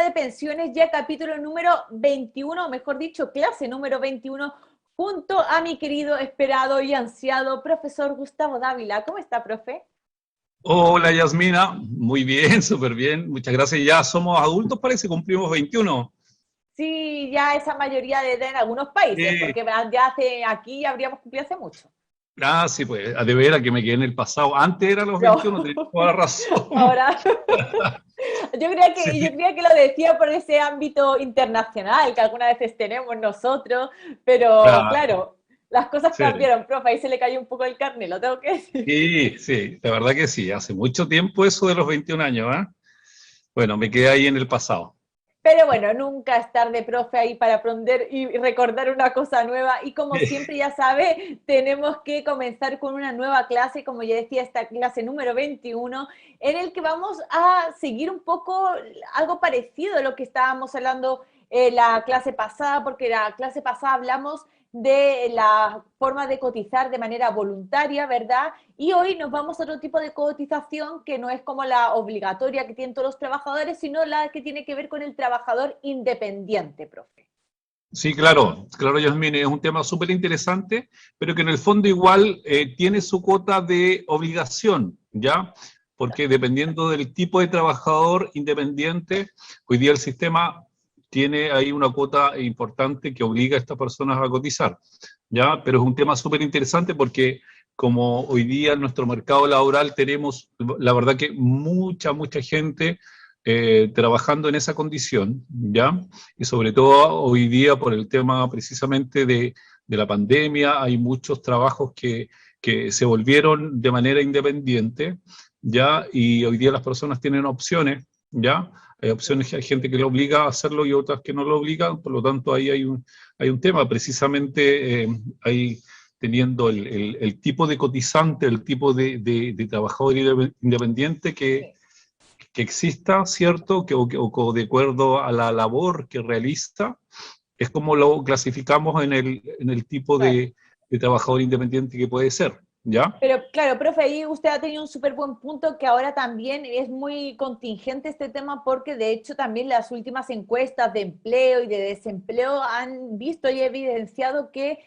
de pensiones, ya capítulo número 21, o mejor dicho, clase número 21, junto a mi querido, esperado y ansiado profesor Gustavo Dávila. ¿Cómo está, profe? Hola Yasmina, muy bien, súper bien, muchas gracias. Ya somos adultos, parece, cumplimos 21. Sí, ya esa mayoría de edad en algunos países, Sí, porque ya hace aquí habríamos cumplido hace mucho. sí, pues, de veras que me quedé en el pasado. Antes era los No, 21, tenés toda la razón. ahora yo Sí, creía que lo decía por ese ámbito internacional que algunas veces tenemos nosotros, pero claro, claro, las cosas sí, cambiaron, profe, ahí se le cayó un poco el carne, lo tengo que decir. sí, sí, la verdad que sí, hace mucho tiempo eso de los 21 años, ¿ah? Bueno, me quedé ahí en el pasado. Pero bueno, nunca es tarde, profe, ahí para aprender y recordar una cosa nueva. Y como siempre ya sabe, tenemos que comenzar con una nueva clase, como ya decía, esta clase número 21, en el que vamos a seguir un poco algo parecido a lo que estábamos hablando la clase pasada, porque la clase pasada hablamos de la forma de cotizar de manera voluntaria, ¿verdad? Y hoy nos vamos a otro tipo de cotización que no es como la obligatoria que tienen todos los trabajadores, sino la que tiene que ver con el trabajador independiente, profe. Sí, claro, claro, Yasmine, es un tema súper interesante, pero que en el fondo igual tiene su cuota de obligación, ¿ya? Porque dependiendo del tipo de trabajador independiente, hoy día el sistema tiene ahí una cuota importante que obliga a estas personas a cotizar, ¿ya? Pero es un tema súper interesante porque como hoy día en nuestro mercado laboral tenemos, la verdad que mucha gente trabajando en esa condición, ¿ya? Y sobre todo hoy día por el tema precisamente de la pandemia, hay muchos trabajos que se volvieron de manera independiente, ¿ya? Y hoy día las personas tienen opciones, ¿ya? Hay opciones, hay gente que lo obliga a hacerlo y otras que no lo obligan, por lo tanto ahí hay un tema, precisamente hay teniendo el tipo de cotizante, el tipo de trabajador independiente que exista, ¿cierto? O de acuerdo a la labor que realiza, es como lo clasificamos en el tipo Claro. de trabajador independiente que puede ser, ¿ya? Pero claro, profe, ahí usted ha tenido un súper buen punto que ahora también es muy contingente este tema porque de hecho también las últimas encuestas de empleo y de desempleo han visto y evidenciado que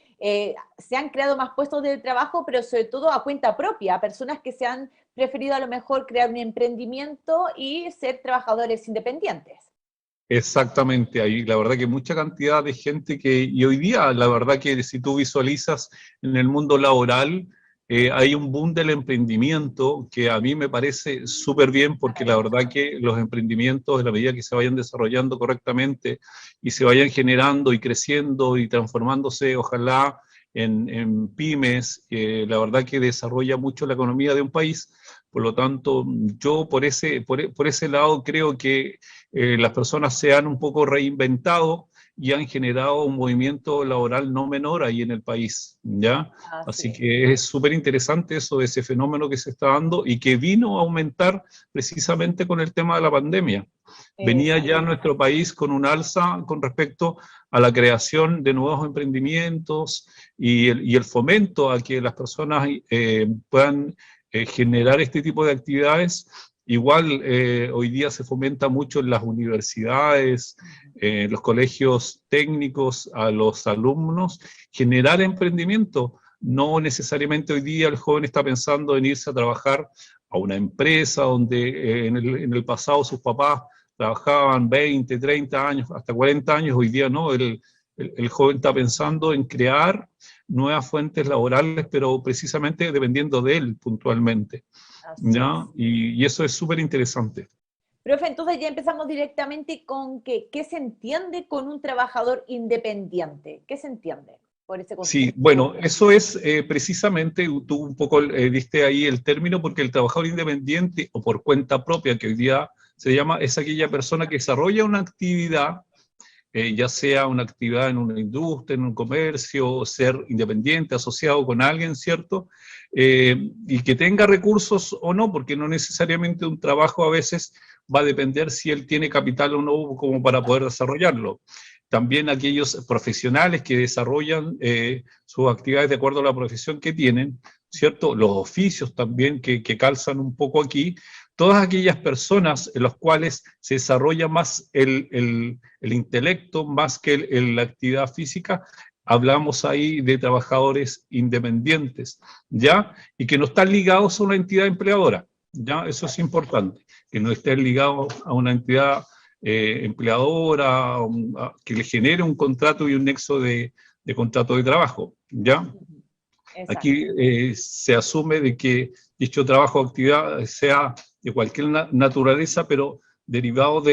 se han creado más puestos de trabajo, pero sobre todo a cuenta propia, personas que se han preferido a lo mejor crear un emprendimiento y ser trabajadores independientes. Exactamente, hay la verdad que mucha cantidad de gente y hoy día la verdad que si tú visualizas en el mundo laboral, hay un boom del emprendimiento que a mí me parece súper bien porque la verdad que los emprendimientos, en la medida que se vayan desarrollando correctamente y se vayan generando y creciendo y transformándose, ojalá en pymes, la verdad que desarrolla mucho la economía de un país. Por lo tanto, yo por ese lado creo que las personas se han un poco reinventado y han generado un movimiento laboral no menor ahí en el país, ¿ya? Así Así es. que es súper interesante eso de ese fenómeno que se está dando y que vino a aumentar precisamente con el tema de la pandemia. Venía ya Exacto. nuestro país con un alza con respecto a la creación de nuevos emprendimientos y el fomento a que las personas puedan generar este tipo de actividades. Igual hoy día se fomenta mucho en las universidades, en los colegios técnicos, a los alumnos, generar emprendimiento. No necesariamente hoy día el joven está pensando en irse a trabajar a una empresa donde en el pasado sus papás trabajaban 20, 30 años, hasta 40 años, hoy día no, el joven está pensando en crear nuevas fuentes laborales, pero precisamente dependiendo de él puntualmente, Así ¿ya? es. Y eso es súper interesante. Profe, entonces ya empezamos directamente con que, ¿qué se entiende con un trabajador independiente? ¿Qué se entiende por ese Sí, concepto? bueno, eso es precisamente, tú un poco diste ahí el término, porque el trabajador independiente o por cuenta propia, que hoy día se llama, es aquella persona que desarrolla una actividad, ya sea una actividad en una industria, en un comercio, ser independiente, asociado con alguien, ¿cierto? Y que tenga recursos o no, porque no necesariamente un trabajo a veces va a depender si él tiene capital o no como para poder desarrollarlo. También aquellos profesionales que desarrollan sus actividades de acuerdo a la profesión que tienen, ¿cierto? Los oficios también que calzan un poco aquí, todas aquellas personas en las cuales se desarrolla más el intelecto, más que la actividad física, hablamos ahí de trabajadores independientes, ¿ya? Y que no están ligados a una entidad empleadora, ¿ya? Eso es importante, que no estén ligados a una entidad empleadora, que le genere un contrato y un nexo de contrato de trabajo, ¿ya? Exacto. Aquí se asume de que dicho trabajo o actividad sea de cualquier naturaleza, pero derivado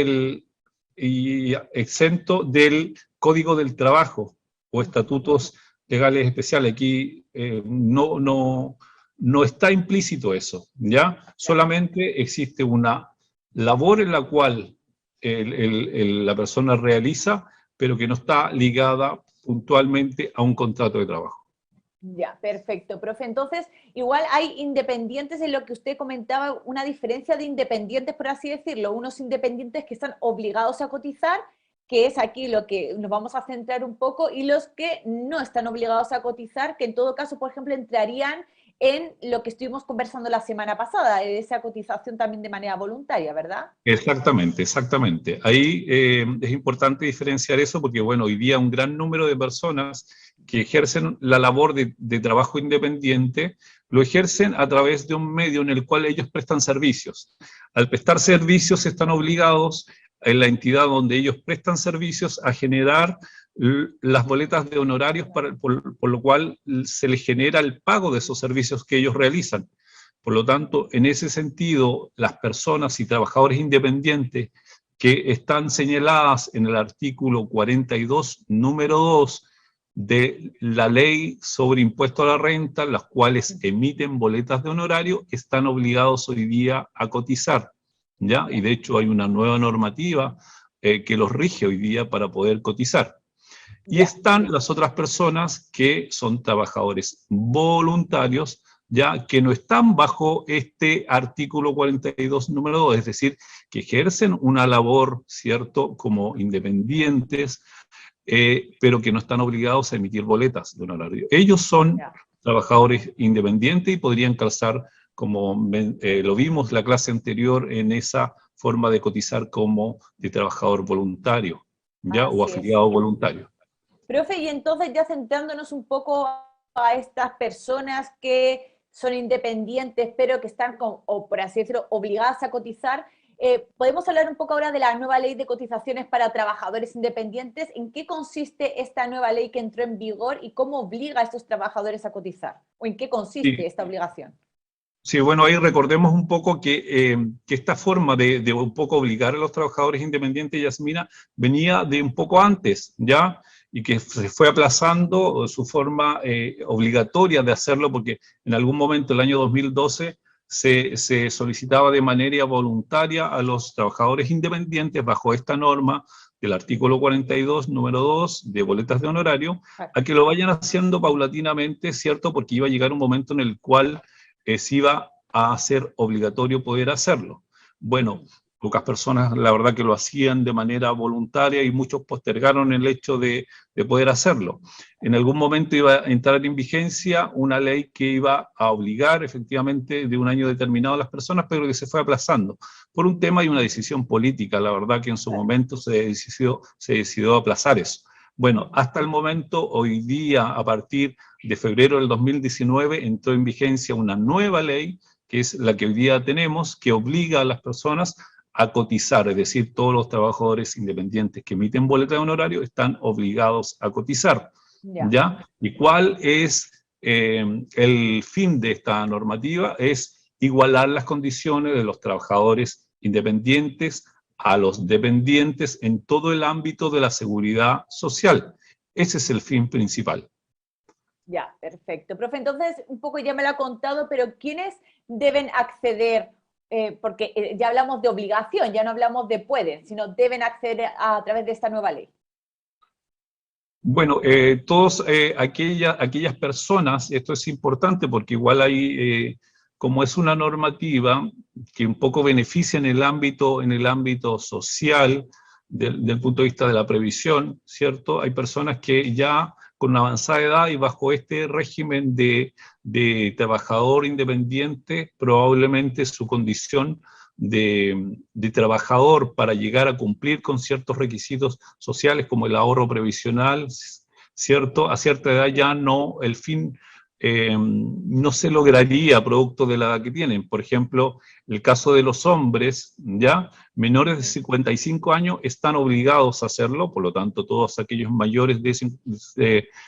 y exento del Código del Trabajo o estatutos legales especiales. Aquí no está implícito eso, ¿ya? Solamente existe una labor en la cual la persona realiza, pero que no está ligada puntualmente a un contrato de trabajo. Ya, perfecto, profe. Entonces, igual hay independientes en lo que usted comentaba, una diferencia de independientes, por así decirlo, unos independientes que están obligados a cotizar, que es aquí lo que nos vamos a centrar un poco, y los que no están obligados a cotizar, que en todo caso, por ejemplo, entrarían en lo que estuvimos conversando la semana pasada, esa cotización también de manera voluntaria, ¿verdad? Exactamente, exactamente. Ahí es importante diferenciar eso porque, bueno, hoy día un gran número de personas que ejercen la labor de trabajo independiente lo ejercen a través de un medio en el cual ellos prestan servicios. Al prestar servicios están obligados en la entidad donde ellos prestan servicios a generar las boletas de honorarios por lo cual se les genera el pago de esos servicios que ellos realizan. Por lo tanto, en ese sentido, las personas y trabajadores independientes que están señaladas en el artículo 42, número 2 de la ley sobre impuesto a la renta, las cuales emiten boletas de honorario, están obligados hoy día a cotizar, ¿ya? Y de hecho hay una nueva normativa que los rige hoy día para poder cotizar. Y están las otras personas que son trabajadores voluntarios, ya que no están bajo este artículo 42, número 2, es decir, que ejercen una labor, ¿cierto?, como independientes, pero que no están obligados a emitir boletas de honorario. Ellos son trabajadores independientes y podrían calzar, como lo vimos la clase anterior, en esa forma de cotizar como de trabajador voluntario, ¿ya? O afiliado voluntario. Profe, y entonces ya centrándonos un poco a estas personas que son independientes, pero que están, o por así decirlo, obligadas a cotizar, ¿podemos hablar un poco ahora de la nueva ley de cotizaciones para trabajadores independientes? ¿En qué consiste esta nueva ley que entró en vigor y cómo obliga a estos trabajadores a cotizar? ¿O en qué consiste esta obligación? Sí, bueno, ahí recordemos un poco que esta forma de un poco obligar a los trabajadores independientes, Yasmina, venía de un poco antes, ¿ya? Y que se fue aplazando su forma obligatoria de hacerlo, porque en algún momento, el año 2012, se solicitaba de manera voluntaria a los trabajadores independientes, bajo esta norma del artículo 42, número 2, de boletas de honorario, a que lo vayan haciendo paulatinamente, ¿cierto? Porque iba a llegar un momento en el cual se iba a hacer obligatorio poder hacerlo. Bueno, pocas personas la verdad que lo hacían de manera voluntaria y muchos postergaron el hecho de poder hacerlo. En algún momento iba a entrar en vigencia una ley que iba a obligar efectivamente de un año determinado a las personas, pero que se fue aplazando por un tema y una decisión política. La verdad que en su momento se decidió aplazar eso. Bueno, hasta el momento, hoy día, a partir de febrero del 2019, entró en vigencia una nueva ley, que es la que hoy día tenemos, que obliga a las personas a cotizar, es decir, todos los trabajadores independientes que emiten boleta de honorario están obligados a cotizar, ¿ya? ¿Y cuál es el fin de esta normativa? Es igualar las condiciones de los trabajadores independientes a los dependientes en todo el ámbito de la seguridad social. Ese es el fin principal. Ya, perfecto. Profe, entonces, un poco ya me lo ha contado, pero ¿quiénes deben acceder? Porque ya hablamos de obligación, ya no hablamos de pueden, sino deben acceder a través de esta nueva ley. Bueno, todas aquellas personas, esto es importante porque igual hay, como es una normativa que un poco beneficia en el ámbito social, del punto de vista de la previsión, ¿cierto? Hay personas que ya con una avanzada edad y bajo este régimen de trabajador independiente, probablemente su condición de trabajador para llegar a cumplir con ciertos requisitos sociales como el ahorro previsional, ¿cierto? A cierta edad ya no, el fin no se lograría producto de la edad que tienen. Por ejemplo, el caso de los hombres, ¿ya? Menores de 55 años están obligados a hacerlo, por lo tanto, todos aquellos mayores de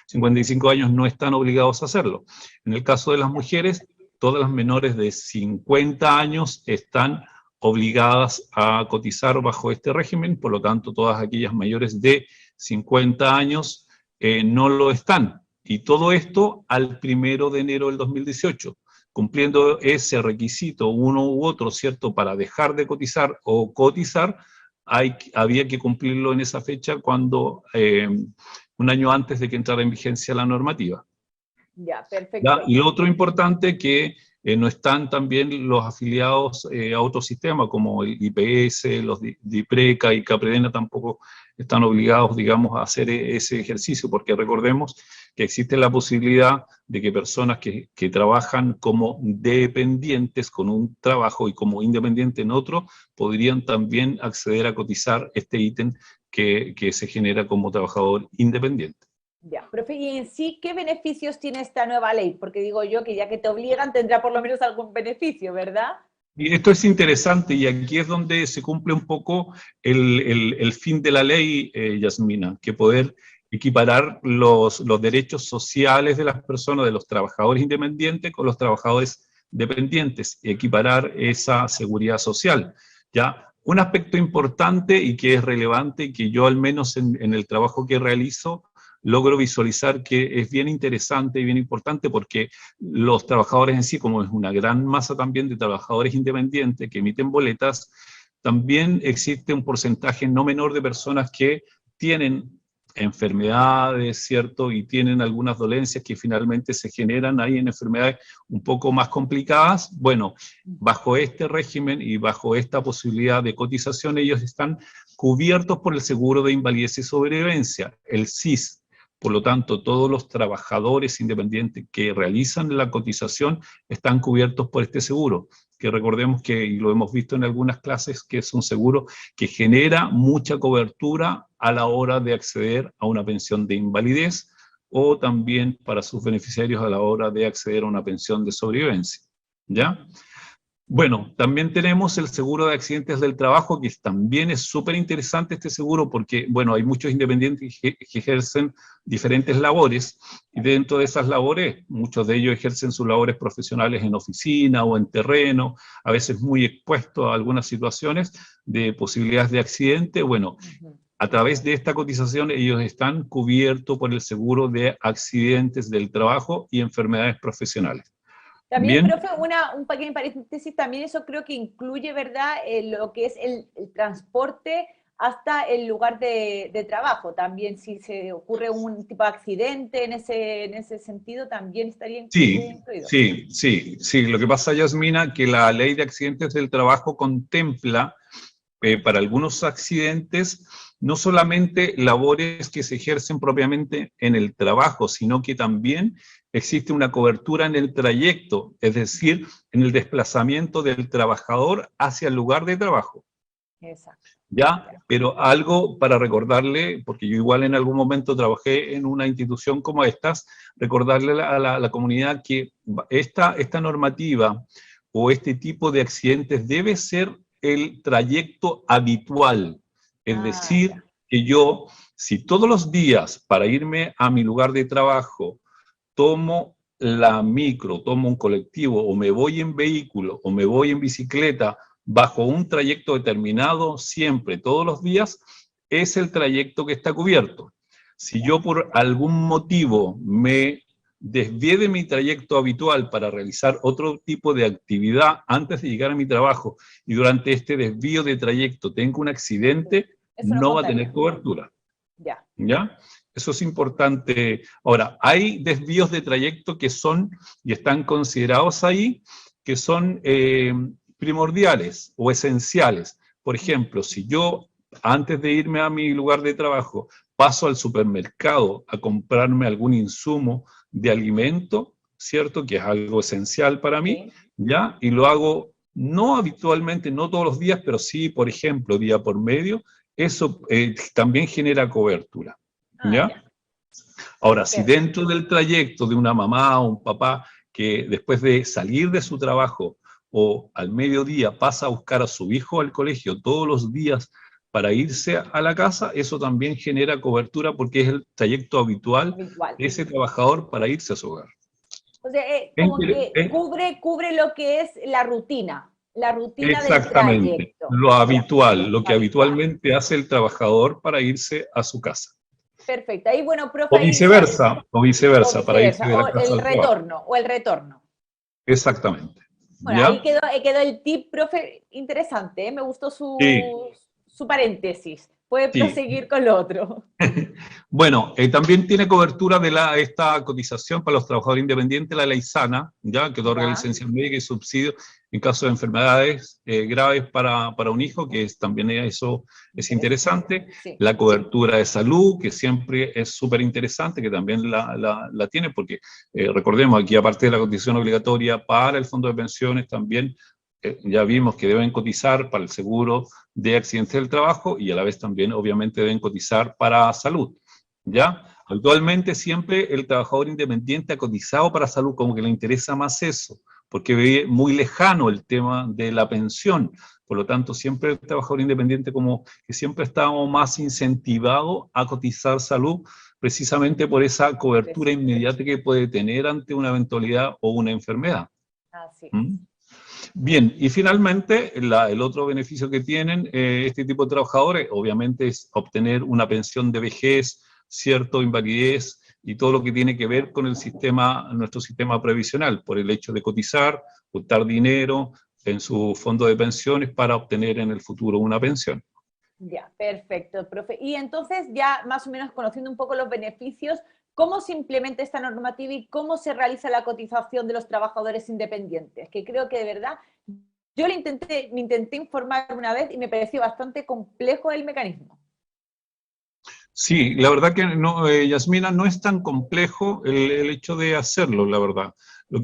55 años no están obligados a hacerlo. En el caso de las mujeres, todas las menores de 50 años están obligadas a cotizar bajo este régimen, por lo tanto, todas aquellas mayores de 50 años no lo están. Y todo esto al 1 de enero del 2018, cumpliendo ese requisito uno u otro, ¿cierto? Para dejar de cotizar o cotizar, había que cumplirlo en esa fecha cuando, un año antes de que entrara en vigencia la normativa. Ya, perfecto. ¿Ya? Y lo otro importante que no están también los afiliados a otros sistemas como el IPS, los de IPRECA y CAPREDENA tampoco están obligados, digamos, a hacer ese ejercicio, porque recordemos que existe la posibilidad de que personas que trabajan como dependientes con un trabajo y como independiente en otro, podrían también acceder a cotizar este ítem que se genera como trabajador independiente. Ya, profe, y en sí, ¿qué beneficios tiene esta nueva ley? Porque digo yo que ya que te obligan, tendrá por lo menos algún beneficio, ¿verdad? Y esto es interesante y aquí es donde se cumple un poco el fin de la ley, Yasmina, que poder equiparar los derechos sociales de las personas, de los trabajadores independientes con los trabajadores dependientes, y equiparar esa seguridad social. ¿Ya? Un aspecto importante y que es relevante, que yo al menos en el trabajo que realizo, logro visualizar que es bien interesante y bien importante porque los trabajadores en sí, como es una gran masa también de trabajadores independientes que emiten boletas, también existe un porcentaje no menor de personas que tienen enfermedades, ¿cierto? Y tienen algunas dolencias que finalmente se generan ahí en enfermedades un poco más complicadas. Bueno, bajo este régimen y bajo esta posibilidad de cotización, ellos están cubiertos por el seguro de invalidez y sobrevivencia, el SIS. Por lo tanto, todos los trabajadores independientes que realizan la cotización están cubiertos por este seguro, que recordemos que, y lo hemos visto en algunas clases, que es un seguro que genera mucha cobertura a la hora de acceder a una pensión de invalidez o también para sus beneficiarios a la hora de acceder a una pensión de sobrevivencia, ¿ya? Bueno, también tenemos el seguro de accidentes del trabajo, que también es súper interesante este seguro porque, bueno, hay muchos independientes que ejercen diferentes labores y dentro de esas labores, muchos de ellos ejercen sus labores profesionales en oficina o en terreno, a veces muy expuestos a algunas situaciones de posibilidades de accidente. Bueno, a través de esta cotización ellos están cubiertos por el seguro de accidentes del trabajo y enfermedades profesionales. También, Bien. profe, un pequeño paréntesis, también eso creo que incluye, ¿verdad?, lo que es el transporte hasta el lugar de trabajo. También si se ocurre un tipo de accidente en ese sentido, también estaría Sí, incluido. sí. Lo que pasa, Yasmina, que la ley de accidentes del trabajo contempla para algunos accidentes no solamente labores que se ejercen propiamente en el trabajo, sino que también existe una cobertura en el trayecto, es decir, en el desplazamiento del trabajador hacia el lugar de trabajo. Exacto. ¿Ya? Pero algo para recordarle, porque yo igual en algún momento trabajé en una institución como estas, recordarle a la comunidad que esta normativa o este tipo de accidentes debe ser el trayecto habitual. Es decir, Ya. que yo, si todos los días para irme a mi lugar de trabajo tomo la micro, tomo un colectivo, o me voy en vehículo, o me voy en bicicleta, bajo un trayecto determinado, siempre, todos los días, es el trayecto que está cubierto. Si yo por algún motivo me desvié de mi trayecto habitual para realizar otro tipo de actividad antes de llegar a mi trabajo y durante este desvío de trayecto tengo un accidente, Eso no no va a tener contaría. cobertura. Ya. ¿Ya? Eso es importante. Ahora, hay desvíos de trayecto que son, y están considerados ahí, que son primordiales o esenciales. Por ejemplo, si yo, antes de irme a mi lugar de trabajo, paso al supermercado a comprarme algún insumo de alimento, ¿cierto? Que es algo esencial para mí, Sí. ¿ya? Y lo hago no habitualmente, no todos los días, pero sí, por ejemplo, día por medio, eso también genera cobertura, ¿ya? Ya, Ahora, si perfecto. dentro del trayecto de una mamá o un papá que después de salir de su trabajo o al mediodía pasa a buscar a su hijo al colegio todos los días para irse a la casa, eso también genera cobertura porque es el trayecto habitual Habitual. de ese trabajador para irse a su hogar. O sea, Es como que cubre lo que es la rutina del exactamente, trayecto. lo Ya, habitual, lo lo que habitual. habitualmente hace el trabajador para irse a su casa. Perfecto. Ahí, bueno, profe, ahí ya, O o viceversa, para irse viceversa, de la casa al trabajo. o el retorno. Exactamente. Bueno, ahí ¿Ya? quedó el tip, profe, interesante, ¿eh? Me gustó Sí, su paréntesis. Puede sí. proseguir con lo otro. Bueno, también tiene cobertura de esta cotización para los trabajadores independientes, la ley SANA, ¿ya? Que otorga Ya, licencia médica y subsidio en caso de enfermedades graves para un hijo, que también eso es interesante. interesante. Sí, La cobertura de salud, que siempre es súper interesante, que también la tiene, porque recordemos, aquí aparte de la cotización obligatoria para el fondo de pensiones, también ya vimos que deben cotizar para el seguro de accidentes del trabajo y a la vez también, obviamente, deben cotizar para salud. ¿Ya? Actualmente siempre el trabajador independiente ha cotizado para salud, como que le interesa más eso, porque ve muy lejano el tema de la pensión. Por lo tanto, siempre el trabajador independiente como que siempre estamos más incentivado a cotizar salud, precisamente por esa cobertura inmediata que puede tener ante una eventualidad o una enfermedad. así ¿Mm? es. Bien, y finalmente, el otro beneficio que tienen este tipo de trabajadores, obviamente, es obtener una pensión de vejez, cierto, invalidez y todo lo que tiene que ver con el sistema, nuestro sistema previsional, por el hecho de cotizar, juntar dinero en su fondo de pensiones para obtener en el futuro una pensión. Ya, perfecto, profe. Y entonces, ya más o menos conociendo un poco los beneficios, ¿cómo se implementa esta normativa y cómo se realiza la cotización de los trabajadores independientes? Que creo que de verdad, yo me intenté informar una vez y me pareció bastante complejo el mecanismo. Sí, la verdad que no, Yasmina, no es tan complejo el hecho de hacerlo, la verdad. Lo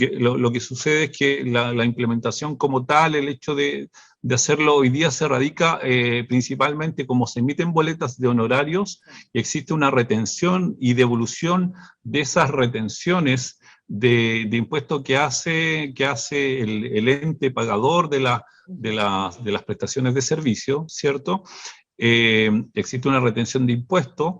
que sucede es que la implementación como tal, el hecho de hacerlo hoy día se radica principalmente como se emiten boletas de honorarios y existe una retención y devolución de esas retenciones de impuestos que hace el ente pagador de las prestaciones de servicio, ¿cierto? Existe una retención de impuestos.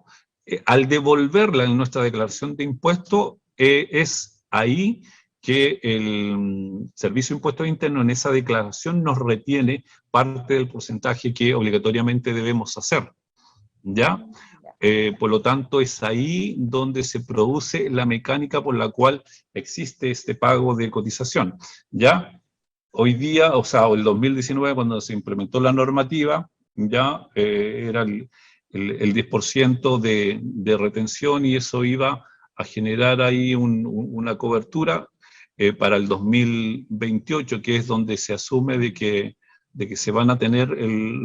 Al devolverla en nuestra declaración de impuestos, es ahí que el Servicio de Impuestos Internos en esa declaración nos retiene parte del porcentaje que obligatoriamente debemos hacer. ¿Ya? Ya, Por lo tanto, es ahí donde se produce la mecánica por la cual existe este pago de cotización. ¿Ya? Hoy día, o sea, el 2019, cuando se implementó la normativa, ya era el 10% de retención y eso iba a generar ahí una cobertura para el 2028, que es donde se asume de que se van a tener el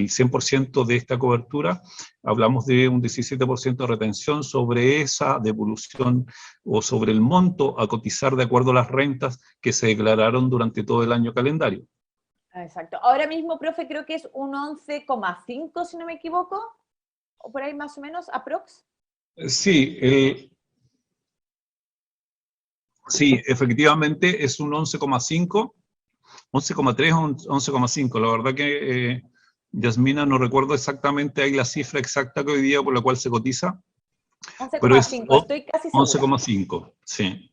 100% de esta cobertura. Hablamos de un 17% de retención sobre esa devolución o sobre el monto a cotizar de acuerdo a las rentas que se declararon durante todo el año calendario. exacto. Ahora mismo, profe, creo que es un 11,5, si no me equivoco, o por ahí más o menos, aprox. Sí, sí, efectivamente es un 11,5, 11,3 o 11,5. La verdad que, Yasmina, no recuerdo exactamente ahí la cifra exacta que hoy día por la cual se cotiza, once pero coma es cinco, estoy casi segura. 11,5, sí.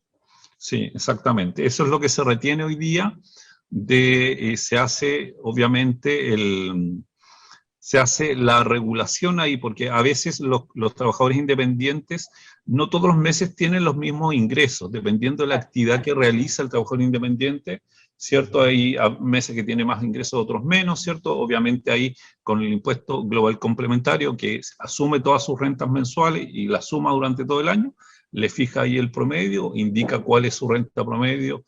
Sí, exactamente. Eso es lo que se retiene hoy día. Se hace, obviamente, se hace la regulación ahí, porque a veces los trabajadores independientes no todos los meses tienen los mismos ingresos, dependiendo de la Claro. actividad que realiza el trabajador independiente, ¿cierto? Hay meses que tiene más ingresos, otros menos, ¿cierto? Obviamente ahí con el impuesto global complementario, que asume todas sus rentas mensuales y la suma durante todo el año, le fija ahí el promedio, indica cuál es su renta promedio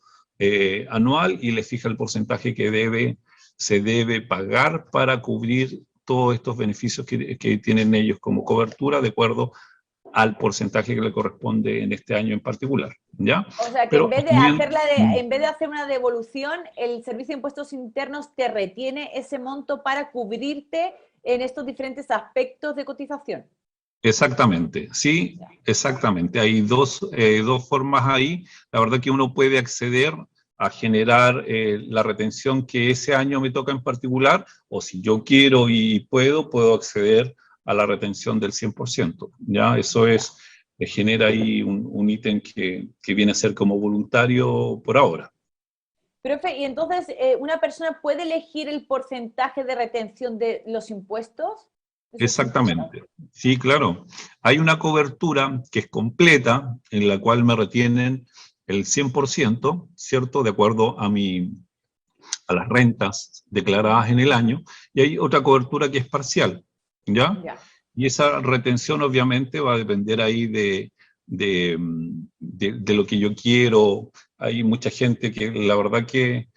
anual y le fija el porcentaje que se debe pagar para cubrir todos estos beneficios que tienen ellos como cobertura de acuerdo al porcentaje que le corresponde en este año en particular, ¿ya? O sea, que Pero, en vez de en vez de hacer una devolución, el Servicio de Impuestos Internos te retiene ese monto para cubrirte en estos diferentes aspectos de cotización. exactamente, sí, exactamente. Hay dos formas ahí. La verdad que uno puede acceder a generar la retención que ese año me toca en particular, o si yo quiero y puedo acceder a la retención del 100%. ¿Ya? Eso es, genera ahí un ítem que viene a ser como voluntario por ahora. Profe, y entonces, ¿una persona puede elegir el porcentaje de retención de los impuestos? ¿De sus impuestos? Exactamente, sí, claro. Hay una cobertura que es completa, en la cual me retienen el 100%, ¿cierto? De acuerdo a las rentas declaradas en el año, y hay otra cobertura que es parcial, ¿ya? Ya. Y esa retención obviamente va a depender ahí de lo que yo quiero. Hay mucha gente que la verdad que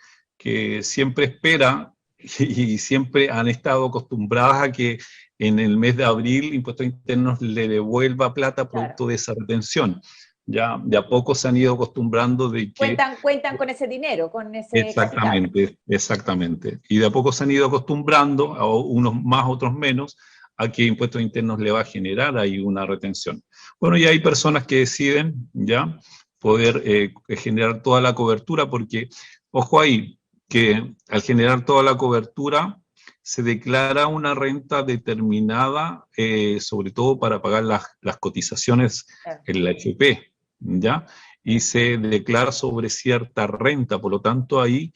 siempre espera y siempre han estado acostumbradas a que en el mes de abril Impuestos Internos le devuelva plata Claro. producto de esa retención. Ya de a poco se han ido acostumbrando de que... Cuentan con ese dinero, con ese capital. Exactamente, exactamente. Y de a poco se han ido acostumbrando, a unos más, otros menos, a que Impuestos Internos le va a generar ahí una retención. Bueno, y hay personas que deciden ya poder generar toda la cobertura, porque, ojo ahí, que al generar toda la cobertura se declara una renta determinada, sobre todo para pagar las cotizaciones Claro. en la FP, ¿ya? Y se declara sobre cierta renta, por lo tanto ahí,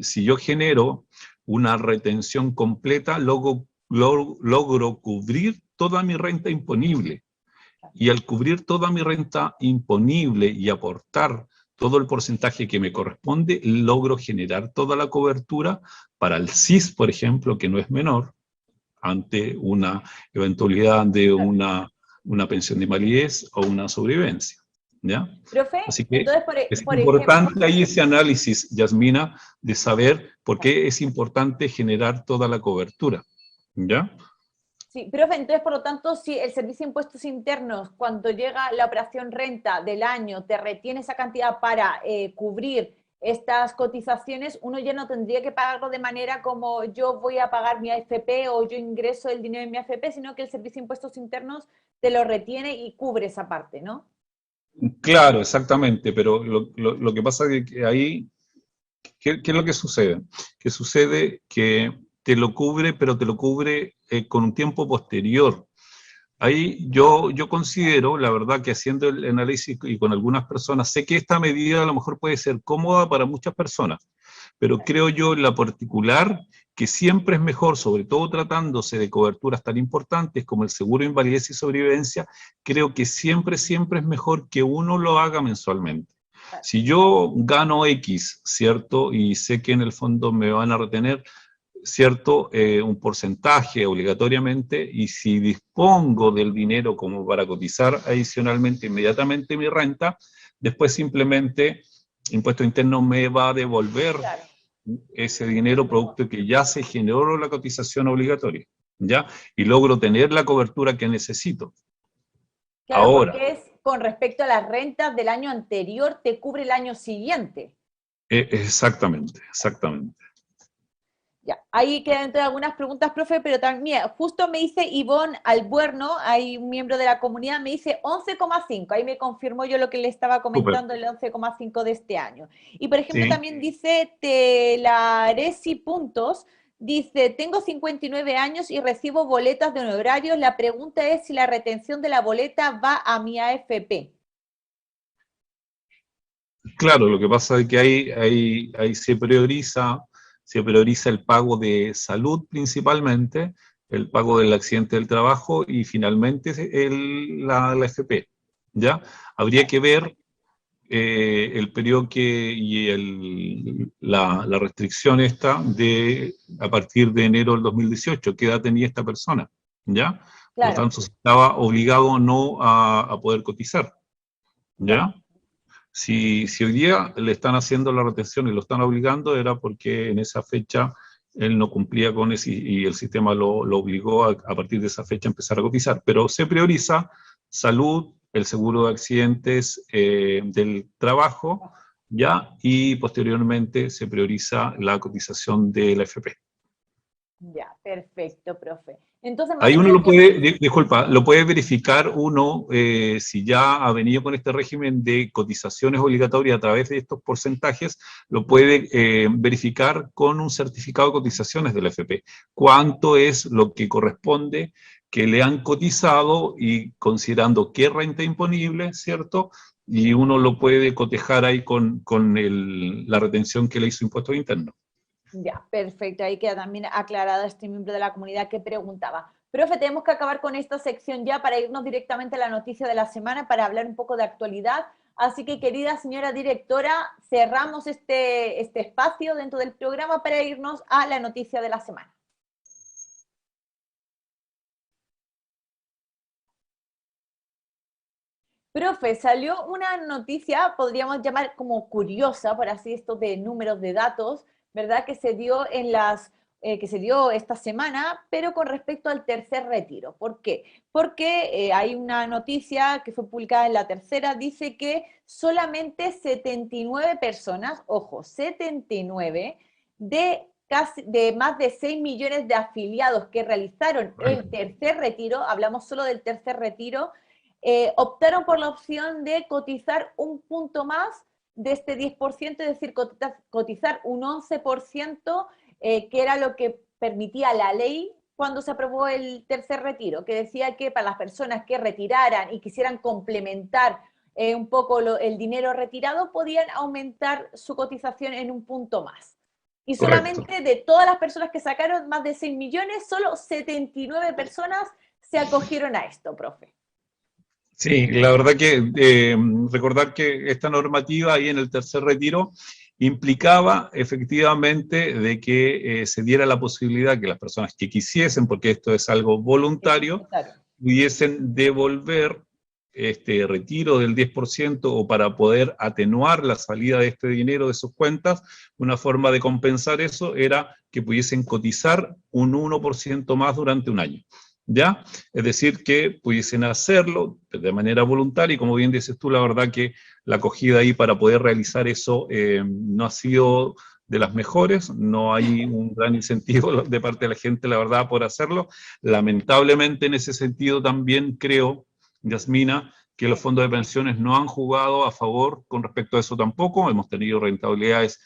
si yo genero una retención completa, logro cubrir toda mi renta imponible. Y al cubrir toda mi renta imponible y aportar todo el porcentaje que me corresponde, logro generar toda la cobertura para el CIS, por ejemplo, que no es menor, ante una eventualidad de una pensión de invalidez o una sobrevivencia. ¿Ya? Profe, Así que entonces, es por ejemplo, importante ahí ese análisis, Yasmina, de saber por qué es importante generar toda la cobertura. ¿Ya? sí, profe, entonces, por lo tanto, si el Servicio de Impuestos Internos, cuando llega la operación renta del año, te retiene esa cantidad para cubrir estas cotizaciones, uno ya no tendría que pagarlo de manera como yo voy a pagar mi AFP o yo ingreso el dinero en mi AFP, sino que el Servicio de Impuestos Internos te lo retiene y cubre esa parte, ¿no? Claro, exactamente, pero lo que pasa es que ahí, ¿qué es lo que sucede? Que sucede que te lo cubre, pero te lo cubre con un tiempo posterior. Ahí yo considero, la verdad, que haciendo el análisis y con algunas personas, sé que esta medida a lo mejor puede ser cómoda para muchas personas, pero creo yo en la particular que siempre es mejor, sobre todo tratándose de coberturas tan importantes como el seguro de invalidez y sobrevivencia, creo que siempre es mejor que uno lo haga mensualmente. Si yo gano X, ¿cierto? Y sé que en el fondo me van a retener, ¿cierto? Un porcentaje obligatoriamente, y si dispongo del dinero como para cotizar adicionalmente inmediatamente mi renta, después simplemente Impuesto Interno me va a devolver Claro. ese dinero producto que ya se generó la cotización obligatoria, ¿ya? Y logro tener la cobertura que necesito. Claro, Ahora, porque es con respecto a las rentas del año anterior, te cubre el año siguiente. exactamente, exactamente. Ya, ahí quedan entonces algunas preguntas, profe, pero también, mira, justo me dice Ivonne Albuerno, hay un miembro de la comunidad, me dice 11,5, ahí me confirmó yo lo que le estaba Súper. comentando, el 11,5 de este año. Y por ejemplo, Sí. también dice Telaresi Puntos, dice, tengo 59 años y recibo boletas de honorarios, la pregunta es si la retención de la boleta va a mi AFP. Claro, lo que pasa es que ahí se prioriza el pago de salud principalmente, el pago del accidente del trabajo y finalmente la FP, ¿ya? Habría que ver el periodo y la restricción esta a partir de enero del 2018, qué edad tenía esta persona, ¿ya? Por lo Claro, tanto, si estaba obligado o no a poder cotizar, ya. ¿ya? Si hoy día le están haciendo la retención y lo están obligando, era porque en esa fecha él no cumplía con eso y el sistema lo obligó a partir de esa fecha a empezar a cotizar. Pero se prioriza salud, el seguro de accidentes del trabajo, ¿ya? Y posteriormente se prioriza la cotización de la AFP. Ya, perfecto, profe. Entonces, más Ahí o uno menos lo puede, disculpa, lo puede verificar uno si ya ha venido con este régimen de cotizaciones obligatorias a través de estos porcentajes, lo puede verificar con un certificado de cotizaciones de la AFP. ¿Cuánto es lo que corresponde que le han cotizado y considerando qué renta imponible, ¿cierto? Y uno lo puede cotejar ahí con la retención que le hizo Impuestos Internos. ya, perfecto. Ahí queda también aclarado este miembro de la comunidad que preguntaba. Profe, tenemos que acabar con esta sección ya para irnos directamente a la noticia de la semana, para hablar un poco de actualidad. Así que, querida señora directora, cerramos este espacio dentro del programa para irnos a la noticia de la semana. Profe, salió una noticia, podríamos llamar como curiosa, por así esto de números de datos, ¿verdad? Que se dio que se dio esta semana, pero con respecto al tercer retiro. ¿Por qué? Porque hay una noticia que fue publicada en La Tercera, dice que solamente 79 personas, ojo, 79 de más de 6 millones de afiliados que realizaron el tercer retiro, hablamos solo del tercer retiro, optaron por la opción de cotizar un punto más de este 10%, es decir, cotizar un 11%, que era lo que permitía la ley cuando se aprobó el tercer retiro, que decía que para las personas que retiraran y quisieran complementar un poco el dinero retirado, podían aumentar su cotización en un punto más. Y Correcto. solamente de todas las personas que sacaron más de 6 millones, solo 79 personas se acogieron a esto, profe. Sí, la verdad que recordar que esta normativa ahí en el tercer retiro implicaba efectivamente de que se diera la posibilidad que las personas que quisiesen, porque esto es algo voluntario, Claro. pudiesen devolver este retiro del 10% o para poder atenuar la salida de este dinero de sus cuentas, una forma de compensar eso era que pudiesen cotizar un 1% más durante un año. ¿Ya? Es decir, que pudiesen hacerlo de manera voluntaria y como bien dices tú, la verdad que la acogida ahí para poder realizar eso no ha sido de las mejores, no hay un gran incentivo de parte de la gente, la verdad, por hacerlo. Lamentablemente en ese sentido también creo, Yasmina, que los fondos de pensiones no han jugado a favor con respecto a eso tampoco, hemos tenido rentabilidades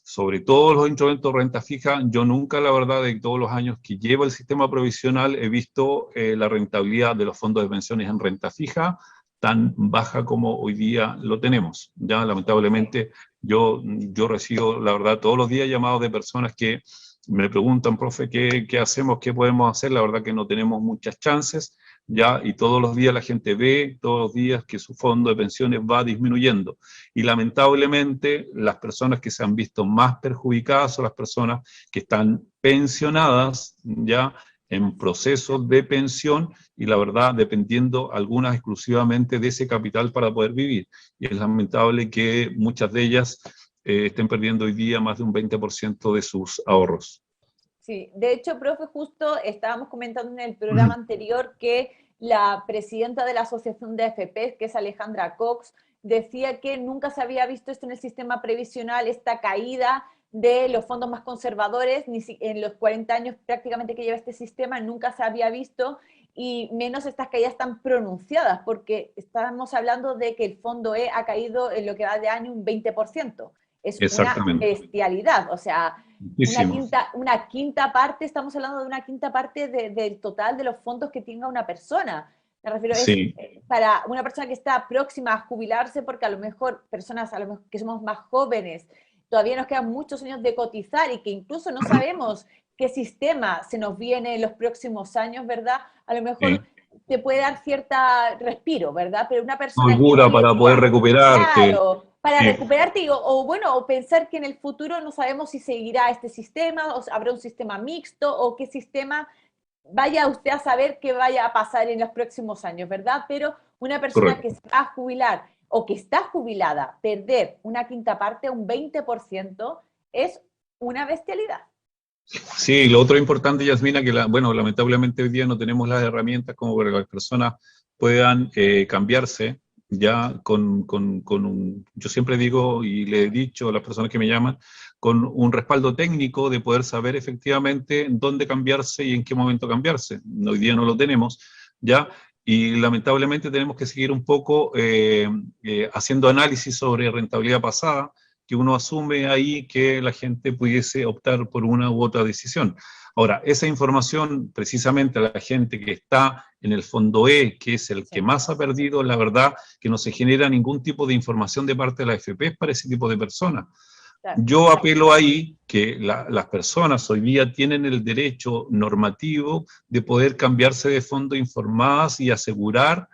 sobre todo los instrumentos de renta fija. Yo nunca, la verdad, de todos los años que llevo el sistema provisional, he visto la rentabilidad de los fondos de pensiones en renta fija tan baja como hoy día lo tenemos. Ya, lamentablemente, yo recibo, la verdad, todos los días llamados de personas que me preguntan, profe, ¿qué hacemos? ¿Qué podemos hacer? La verdad que no tenemos muchas chances, ya, y todos los días la gente ve, todos los días que su fondo de pensiones va disminuyendo. Y lamentablemente las personas que se han visto más perjudicadas son las personas que están pensionadas, ya, en procesos de pensión y la verdad dependiendo algunas exclusivamente de ese capital para poder vivir. Y es lamentable que muchas de ellas estén perdiendo hoy día más de un 20% de sus ahorros. Sí, de hecho, profe, justo estábamos comentando en el programa anterior que la presidenta de la Asociación de AFP, que es Alejandra Cox, decía que nunca se había visto esto en el sistema previsional, esta caída de los fondos más conservadores, ni en los 40 años prácticamente que lleva este sistema, nunca se había visto, y menos estas caídas tan pronunciadas, porque estábamos hablando de que el fondo E ha caído en lo que va de año un 20%. Es una Exactamente. bestialidad, o sea, Muchísimo. una quinta parte, estamos hablando de una quinta parte del total de los fondos que tenga una persona. Me refiero, es Sí, para una persona que está próxima a jubilarse, porque a lo mejor personas a lo mejor que somos más jóvenes, todavía nos quedan muchos años de cotizar y que incluso no sabemos qué sistema se nos viene en los próximos años, ¿verdad? A lo mejor sí. te puede dar cierta respiro, ¿verdad? Pero una persona que Holgura hoy en para poder día, recuperarte. claro, para Sí. recuperarte, o bueno, o pensar que en el futuro no sabemos si seguirá este sistema, o habrá un sistema mixto, o qué sistema vaya usted a saber qué vaya a pasar en los próximos años, ¿verdad? Pero una persona que Correcto. se va a jubilar o que está jubilada, perder una quinta parte, un 20%, es una bestialidad. Sí, lo otro importante, Yasmina, que bueno, lamentablemente hoy día no tenemos las herramientas como para que las personas puedan cambiarse ya yo siempre digo y le he dicho a las personas que me llaman, con un respaldo técnico de poder saber efectivamente dónde cambiarse y en qué momento cambiarse. Hoy día no lo tenemos, ¿ya? Y lamentablemente tenemos que seguir un poco haciendo análisis sobre rentabilidad pasada, que uno asume ahí que la gente pudiese optar por una u otra decisión. Ahora, esa información, precisamente a la gente que está en el fondo E, que es el que más ha perdido, la verdad que no se genera ningún tipo de información de parte de la AFP para ese tipo de personas. Claro. Yo apelo ahí que las personas hoy día tienen el derecho normativo de poder cambiarse de fondo informadas y asegurar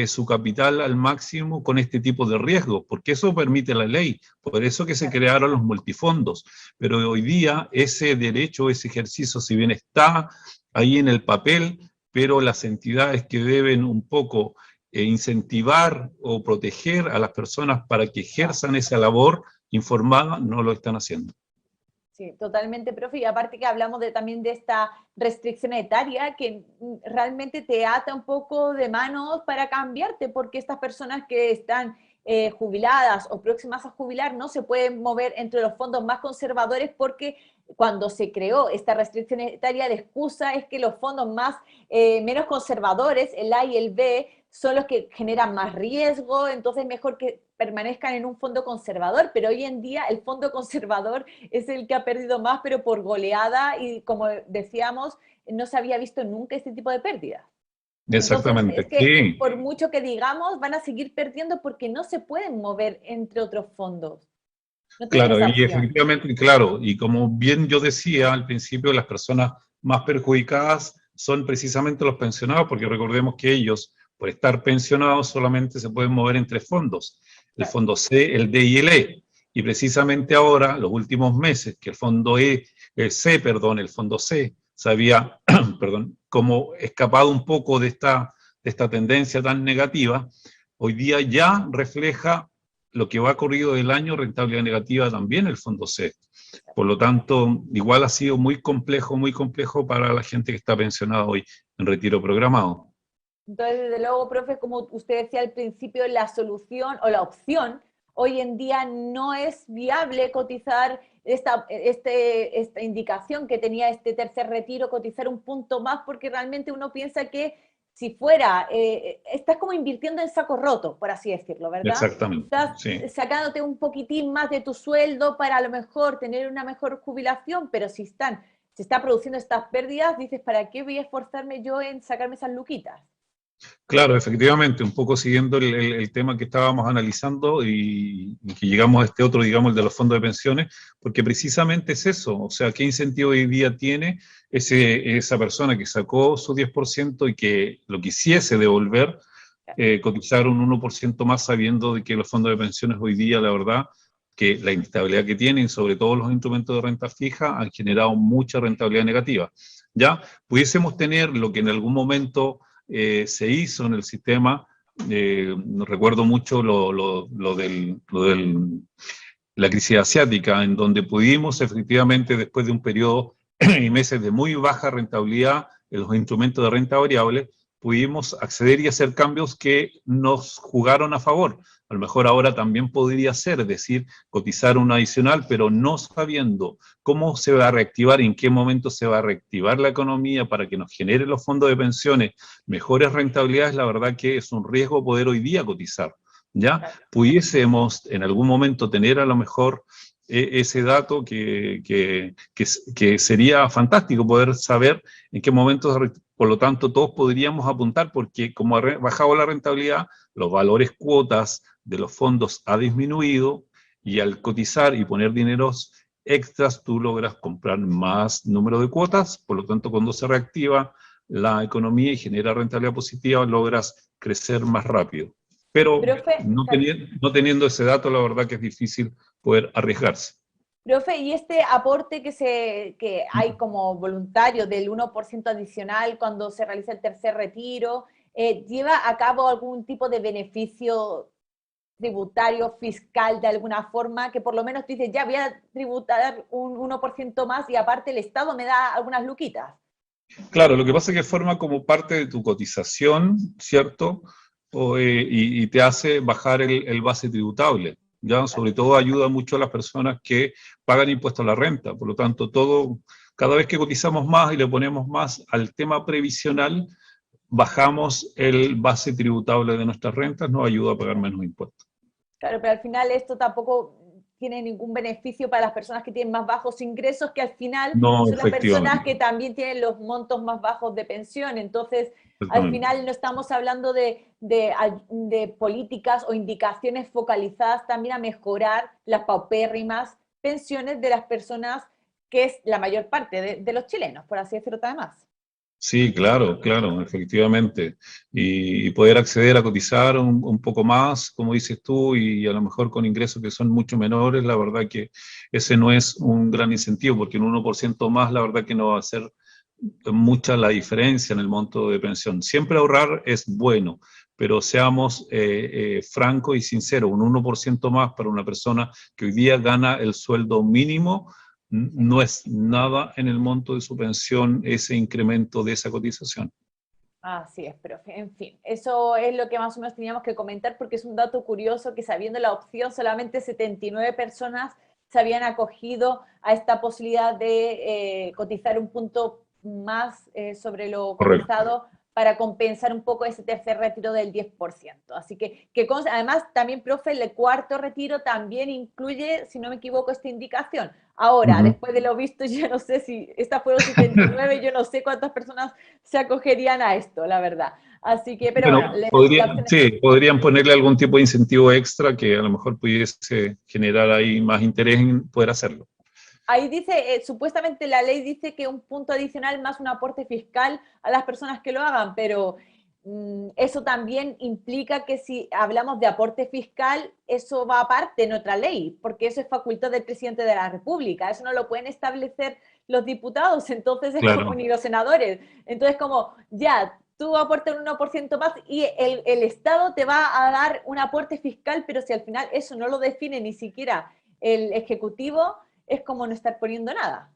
su capital al máximo con este tipo de riesgos, porque eso permite la ley, por eso que se crearon los multifondos. Pero hoy día ese derecho, ese ejercicio, si bien está ahí en el papel, pero las entidades que deben un poco incentivar o proteger a las personas para que ejerzan esa labor informada, no lo están haciendo. Sí, totalmente, profe. Y aparte que hablamos también de esta restricción etaria que realmente te ata un poco de manos para cambiarte, porque estas personas que están jubiladas o próximas a jubilar no se pueden mover entre los fondos más conservadores porque cuando se creó esta restricción etaria, la excusa es que los fondos menos conservadores, el A y el B, son los que generan más riesgo, entonces mejor que permanezcan en un fondo conservador, pero hoy en día el fondo conservador es el que ha perdido más, pero por goleada, y como decíamos, no se había visto nunca este tipo de pérdidas. Entonces, es Exactamente, que sí. por mucho que digamos, van a seguir perdiendo porque no se pueden mover entre otros fondos. No tienen Claro, esa y opción. efectivamente, claro, y como bien yo decía al principio, las personas más perjudicadas son precisamente los pensionados, porque recordemos que ellos, por estar pensionados, solamente se pueden mover entre fondos, el Claro. fondo C, el D y el E. Y precisamente ahora, los últimos meses, que el fondo el fondo C, se había, perdón, como escapado un poco de esta tendencia tan negativa, hoy día ya refleja lo que va corrido del año, rentabilidad negativa también el fondo C. Por lo tanto, igual ha sido muy complejo para la gente que está pensionada hoy en retiro programado. Entonces, desde luego, profe, como usted decía al principio, la solución o la opción hoy en día no es viable cotizar esta indicación que tenía este tercer retiro, cotizar un punto más, porque realmente uno piensa que si fuera, estás como invirtiendo en saco roto, por así decirlo, ¿verdad? Exactamente, Estás sí. sacándote un poquitín más de tu sueldo para a lo mejor tener una mejor jubilación, pero se está produciendo estas pérdidas, dices, ¿para qué voy a esforzarme yo en sacarme esas luquitas? Claro, efectivamente, un poco siguiendo el tema que estábamos analizando y que llegamos a este otro, digamos, el de los fondos de pensiones, porque precisamente es eso, o sea, ¿qué incentivo hoy día tiene esa persona que sacó su 10% y que lo quisiese devolver, cotizar un 1% más sabiendo de que los fondos de pensiones hoy día, la verdad, que la inestabilidad que tienen, sobre todo los instrumentos de renta fija, han generado mucha rentabilidad negativa? ¿Ya? Pudiésemos tener lo que en algún momento se hizo en el sistema. Recuerdo mucho la crisis asiática, en donde pudimos efectivamente, después de un periodo y meses de muy baja rentabilidad en los instrumentos de renta variable, pudimos acceder y hacer cambios que nos jugaron a favor. A lo mejor ahora también podría ser, es decir, cotizar un adicional, pero no sabiendo cómo se va a reactivar, en qué momento se va a reactivar la economía para que nos genere los fondos de pensiones mejores rentabilidades, la verdad que es un riesgo poder hoy día cotizar. ¿Ya? Pudiésemos en algún momento tener a lo mejor ese dato que sería fantástico poder saber en qué momento, por lo tanto, todos podríamos apuntar, porque como ha bajado la rentabilidad, los valores cuotas de los fondos ha disminuido, y al cotizar y poner dineros extras, tú logras comprar más número de cuotas, por lo tanto, cuando se reactiva la economía y genera rentabilidad positiva, logras crecer más rápido. Pero Profe, no teniendo ese dato, la verdad que es difícil poder arriesgarse. profe, ¿y este aporte que hay como voluntario del 1% adicional cuando se realiza el tercer retiro, lleva a cabo algún tipo de beneficio tributario, fiscal de alguna forma, que por lo menos dice, ya voy a tributar un 1% más y aparte el Estado me da algunas luquitas? Claro, lo que pasa es que forma como parte de tu cotización, ¿cierto? Y te hace bajar el base tributable, ¿ya? Sobre todo ayuda mucho a las personas que pagan impuesto a la renta. Por lo tanto, cada vez que cotizamos más y le ponemos más al tema previsional, bajamos el base tributable de nuestras rentas, nos ayuda a pagar menos impuestos. Claro, pero al final esto tampoco tiene ningún beneficio para las personas que tienen más bajos ingresos, que al final No, son las personas efectivamente, que también tienen los montos más bajos de pensión. Entonces, al exactamente. final no estamos hablando de políticas o indicaciones focalizadas también a mejorar las paupérrimas pensiones de las personas, que es la mayor parte de los chilenos, por así decirlo además. Sí, claro, claro, efectivamente. Y poder acceder a cotizar un poco más, como dices tú, y a lo mejor con ingresos que son mucho menores, la verdad que ese no es un gran incentivo, porque un 1% más, la verdad que no va a hacer mucha la diferencia en el monto de pensión. Siempre ahorrar es bueno, pero seamos francos y sinceros, un 1% más para una persona que hoy día gana el sueldo mínimo no es nada en el monto de su pensión ese incremento de esa cotización. Así es, profe. En fin, eso es lo que más o menos teníamos que comentar porque es un dato curioso que sabiendo la opción solamente 79 personas se habían acogido a esta posibilidad de cotizar un punto más sobre lo Correcto. cotizado para compensar un poco ese tercer retiro del 10%. Así que además también, profe, el cuarto retiro también incluye, si no me equivoco, esta indicación. Ahora, Ujú. después de lo visto, yo no sé si estas fueron 79, yo no sé cuántas personas se acogerían a esto, la verdad. Así que, pero bueno, Bueno, la opción es sí, podrían ponerle algún tipo de incentivo extra que a lo mejor pudiese generar ahí más interés en poder hacerlo. ahí dice, supuestamente la ley dice que un punto adicional más un aporte fiscal a las personas que lo hagan, pero eso también implica que si hablamos de aporte fiscal, eso va aparte en otra ley, porque eso es facultad del presidente de la República, eso no lo pueden establecer los diputados, entonces es como Claro, ni los senadores. Entonces como, ya, tú aportas un 1% más y el Estado te va a dar un aporte fiscal, pero si al final eso no lo define ni siquiera el Ejecutivo, es como no estar poniendo nada.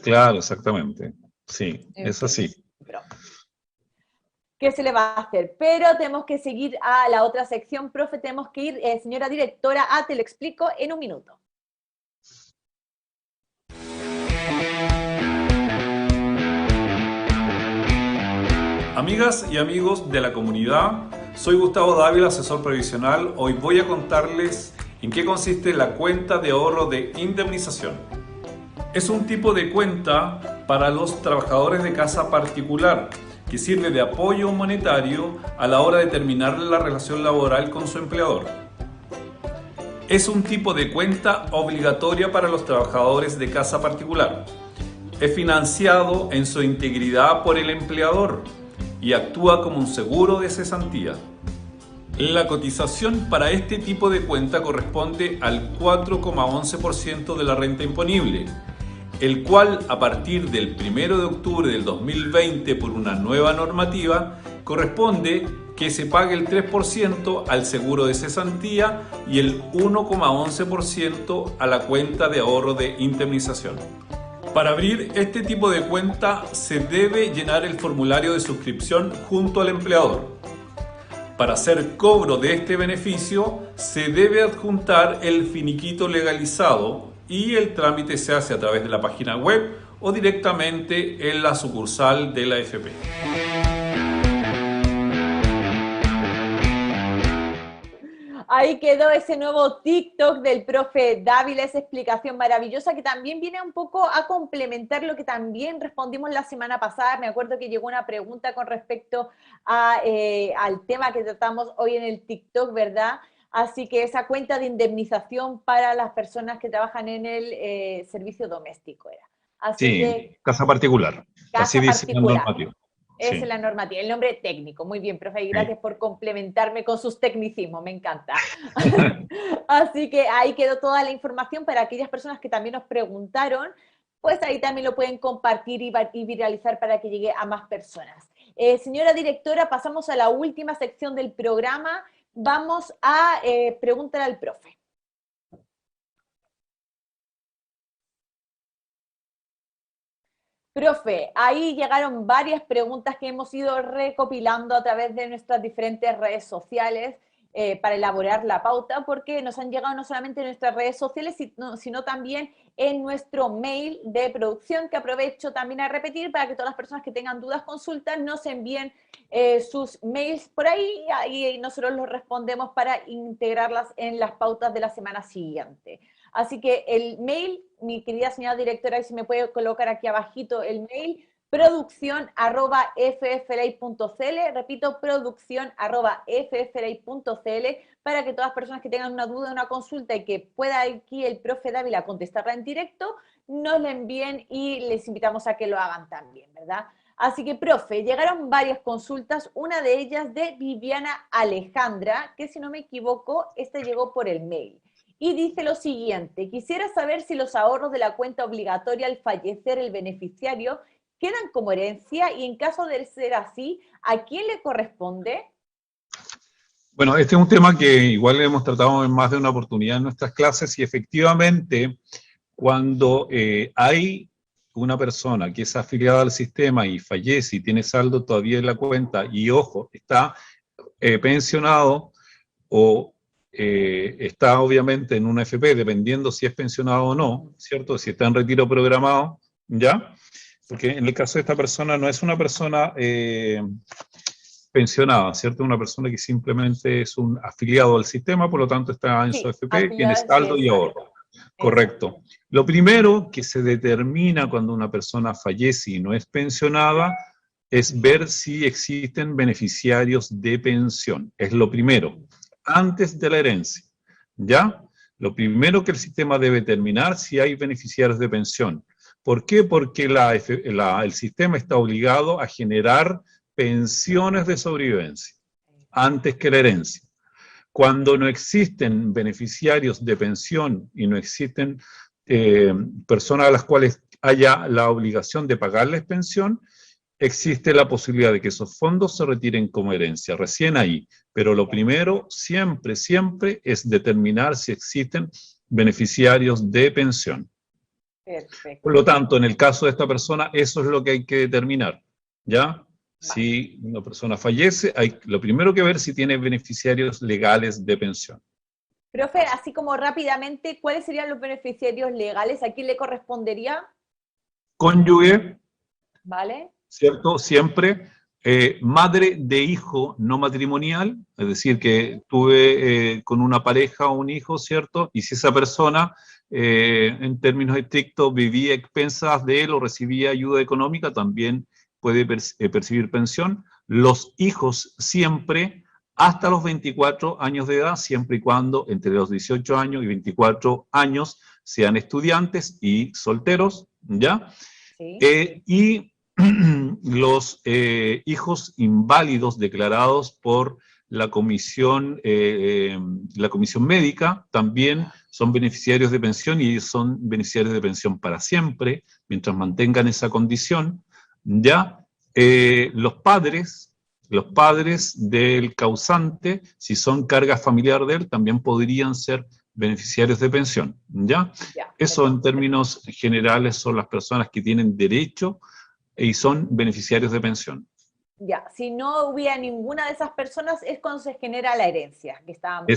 claro, exactamente. Sí, En es fin, así. pero ¿qué se le va a hacer? Pero tenemos que seguir a la otra sección, profe, tenemos que ir, señora directora, a Te lo explico en un minuto. Amigas y amigos de la comunidad, soy Gustavo Dávila, asesor previsional. Hoy voy a contarles en qué consiste la cuenta de ahorro de indemnización. Es un tipo de cuenta para los trabajadores de casa particular que sirve de apoyo monetario a la hora de terminar la relación laboral con su empleador. Es un tipo de cuenta obligatoria para los trabajadores de casa particular. Es financiado en su integridad por el empleador y actúa como un seguro de cesantía. La cotización para este tipo de cuenta corresponde al 4,11% de la renta imponible, el cual a partir del 1 de octubre del 2020 por una nueva normativa corresponde que se pague el 3% al seguro de cesantía y el 1,11% a la cuenta de ahorro de indemnización. Para abrir este tipo de cuenta se debe llenar el formulario de suscripción junto al empleador. Para hacer cobro de este beneficio se debe adjuntar el finiquito legalizado y el trámite se hace a través de la página web o directamente en la sucursal de la AFP. Ahí quedó ese nuevo TikTok del profe Dávila, esa explicación maravillosa que también viene un poco a complementar lo que también respondimos la semana pasada. Me acuerdo que llegó una pregunta con respecto al tema que tratamos hoy en el TikTok, ¿verdad? Así que esa cuenta de indemnización para las personas que trabajan en el servicio doméstico era. Así Sí, que casa particular. Así casa dice la particular. normativa. Esa es Sí, la normativa, el nombre técnico. Muy bien, profe, y sí. gracias por complementarme con sus tecnicismos, me encanta. Así que ahí quedó toda la información para aquellas personas que también nos preguntaron, pues ahí también lo pueden compartir y viralizar para que llegue a más personas. Señora directora, pasamos a la última sección del programa. Vamos a preguntar al profe. Profe, ahí llegaron varias preguntas que hemos ido recopilando a través de nuestras diferentes redes sociales para elaborar la pauta, porque nos han llegado no solamente en nuestras redes sociales, sino también en nuestro mail de producción, que aprovecho también a repetir para que todas las personas que tengan dudas, consultas, nos envíen sus mails por ahí y nosotros los respondemos para integrarlas en las pautas de la semana siguiente. Así que el mail, mi querida señora directora, si me puede colocar aquí abajito el mail, producción@fflay.cl, repito, producción@fflay.cl, para que todas las personas que tengan una duda, una consulta y que pueda aquí el profe Dávila contestarla en directo, nos la envíen y les invitamos a que lo hagan también, ¿verdad? Así que, profe, llegaron varias consultas, una de ellas de Viviana Alejandra, que si no me equivoco, esta llegó por el mail. Y dice lo siguiente: quisiera saber si los ahorros de la cuenta obligatoria al fallecer el beneficiario quedan como herencia y en caso de ser así, ¿a quién le corresponde? Bueno, este es un tema que igual hemos tratado en más de una oportunidad en nuestras clases y efectivamente cuando hay una persona que es afiliada al sistema y fallece y tiene saldo todavía en la cuenta y, ojo, está pensionado o está obviamente en una FP, dependiendo si es pensionado o no, ¿cierto? Si está en retiro programado, ¿ya? Porque en el caso de esta persona no es una persona pensionada, ¿cierto? Una persona que simplemente es un afiliado al sistema, por lo tanto está en su FP, tiene saldo y ahorro. Correcto. Lo primero que se determina cuando una persona fallece y no es pensionada es ver si existen beneficiarios de pensión. Es lo primero, antes de la herencia, ¿ya? Lo primero que el sistema debe determinar si hay beneficiarios de pensión. ¿Por qué? Porque el sistema está obligado a generar pensiones de sobrevivencia antes que la herencia. Cuando no existen beneficiarios de pensión y no existen personas a las cuales haya la obligación de pagarles pensión, existe la posibilidad de que esos fondos se retiren como herencia, recién ahí. Pero lo primero, siempre, siempre, es determinar si existen beneficiarios de pensión. Perfecto. Por lo tanto, en el caso de esta persona, eso es lo que hay que determinar, ¿ya? Si una persona fallece, hay lo primero que ver si tiene beneficiarios legales de pensión. Profe, así como rápidamente, ¿cuáles serían los beneficiarios legales? ¿A quién le correspondería? Cónyuge, ¿Vale? ¿cierto? Siempre. Madre de hijo no matrimonial, es decir, que tuve con una pareja o un hijo, ¿cierto? Y si esa persona, en términos estrictos, vivía a expensas de él o recibía ayuda económica, también puede percibir pensión. Los hijos siempre, hasta los 24 años de edad, siempre y cuando entre los 18 años y 24 años sean estudiantes y solteros, ¿ya? Sí. Y los hijos inválidos declarados por la comisión médica también son beneficiarios de pensión y ellos son beneficiarios de pensión para siempre, mientras mantengan esa condición, ¿ya? Los padres del causante, si son carga familiar de él, también podrían ser beneficiarios de pensión, ¿ya? Eso en términos generales son las personas que tienen derecho y son beneficiarios de pensión. Ya, si no hubiera ninguna de esas personas es cuando se genera la herencia que estábamos